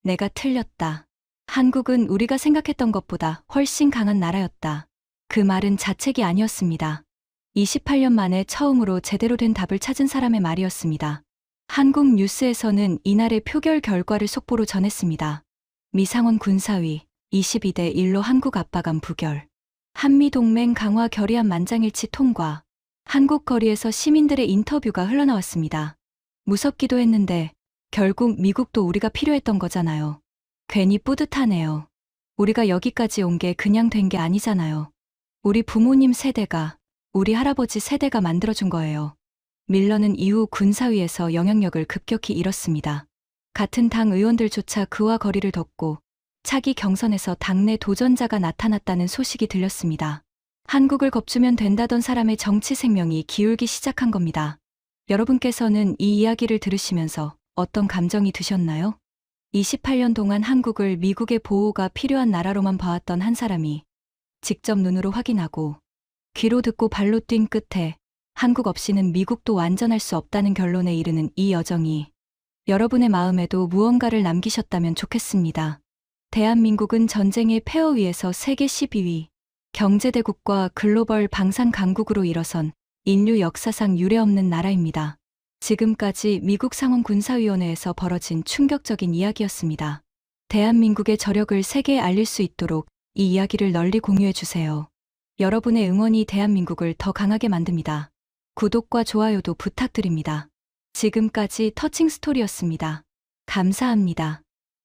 내가 틀렸다. 한국은 우리가 생각했던 것보다 훨씬 강한 나라였다. 그 말은 자책이 아니었습니다. 28년 만에 처음으로 제대로 된 답을 찾은 사람의 말이었습니다. 한국 뉴스에서는 이날의 표결 결과를 속보로 전했습니다. 미상원 군사위 22대 1로 한국 압박안 부결. 한미동맹 강화 결의안 만장일치 통과. 한국 거리에서 시민들의 인터뷰가 흘러나왔습니다. 무섭기도 했는데 결국 미국도 우리가 필요했던 거잖아요. 괜히 뿌듯하네요. 우리가 여기까지 온 게 그냥 된 게 아니잖아요. 우리 부모님 세대가, 우리 할아버지 세대가 만들어준 거예요. 밀러는 이후 군사위에서 영향력을 급격히 잃었습니다. 같은 당 의원들조차 그와 거리를 뒀고 차기 경선에서 당내 도전자가 나타났다는 소식이 들렸습니다. 한국을 겁주면 된다던 사람의 정치 생명이 기울기 시작한 겁니다. 여러분께서는 이 이야기를 들으시면서 어떤 감정이 드셨나요? 28년 동안 한국을 미국의 보호가 필요한 나라로만 봐왔던 한 사람이 직접 눈으로 확인하고 귀로 듣고 발로 뛴 끝에 한국 없이는 미국도 완전할 수 없다는 결론에 이르는 이 여정이 여러분의 마음에도 무언가를 남기셨다면 좋겠습니다. 대한민국은 전쟁의 폐허 위에서 세계 12위, 경제대국과 글로벌 방산 강국으로 일어선 인류 역사상 유례없는 나라입니다. 지금까지 미국 상원 군사위원회에서 벌어진 충격적인 이야기였습니다. 대한민국의 저력을 세계에 알릴 수 있도록 이 이야기를 널리 공유해 주세요. 여러분의 응원이 대한민국을 더 강하게 만듭니다. 구독과 좋아요도 부탁드립니다. 지금까지 터칭 스토리였습니다. 감사합니다.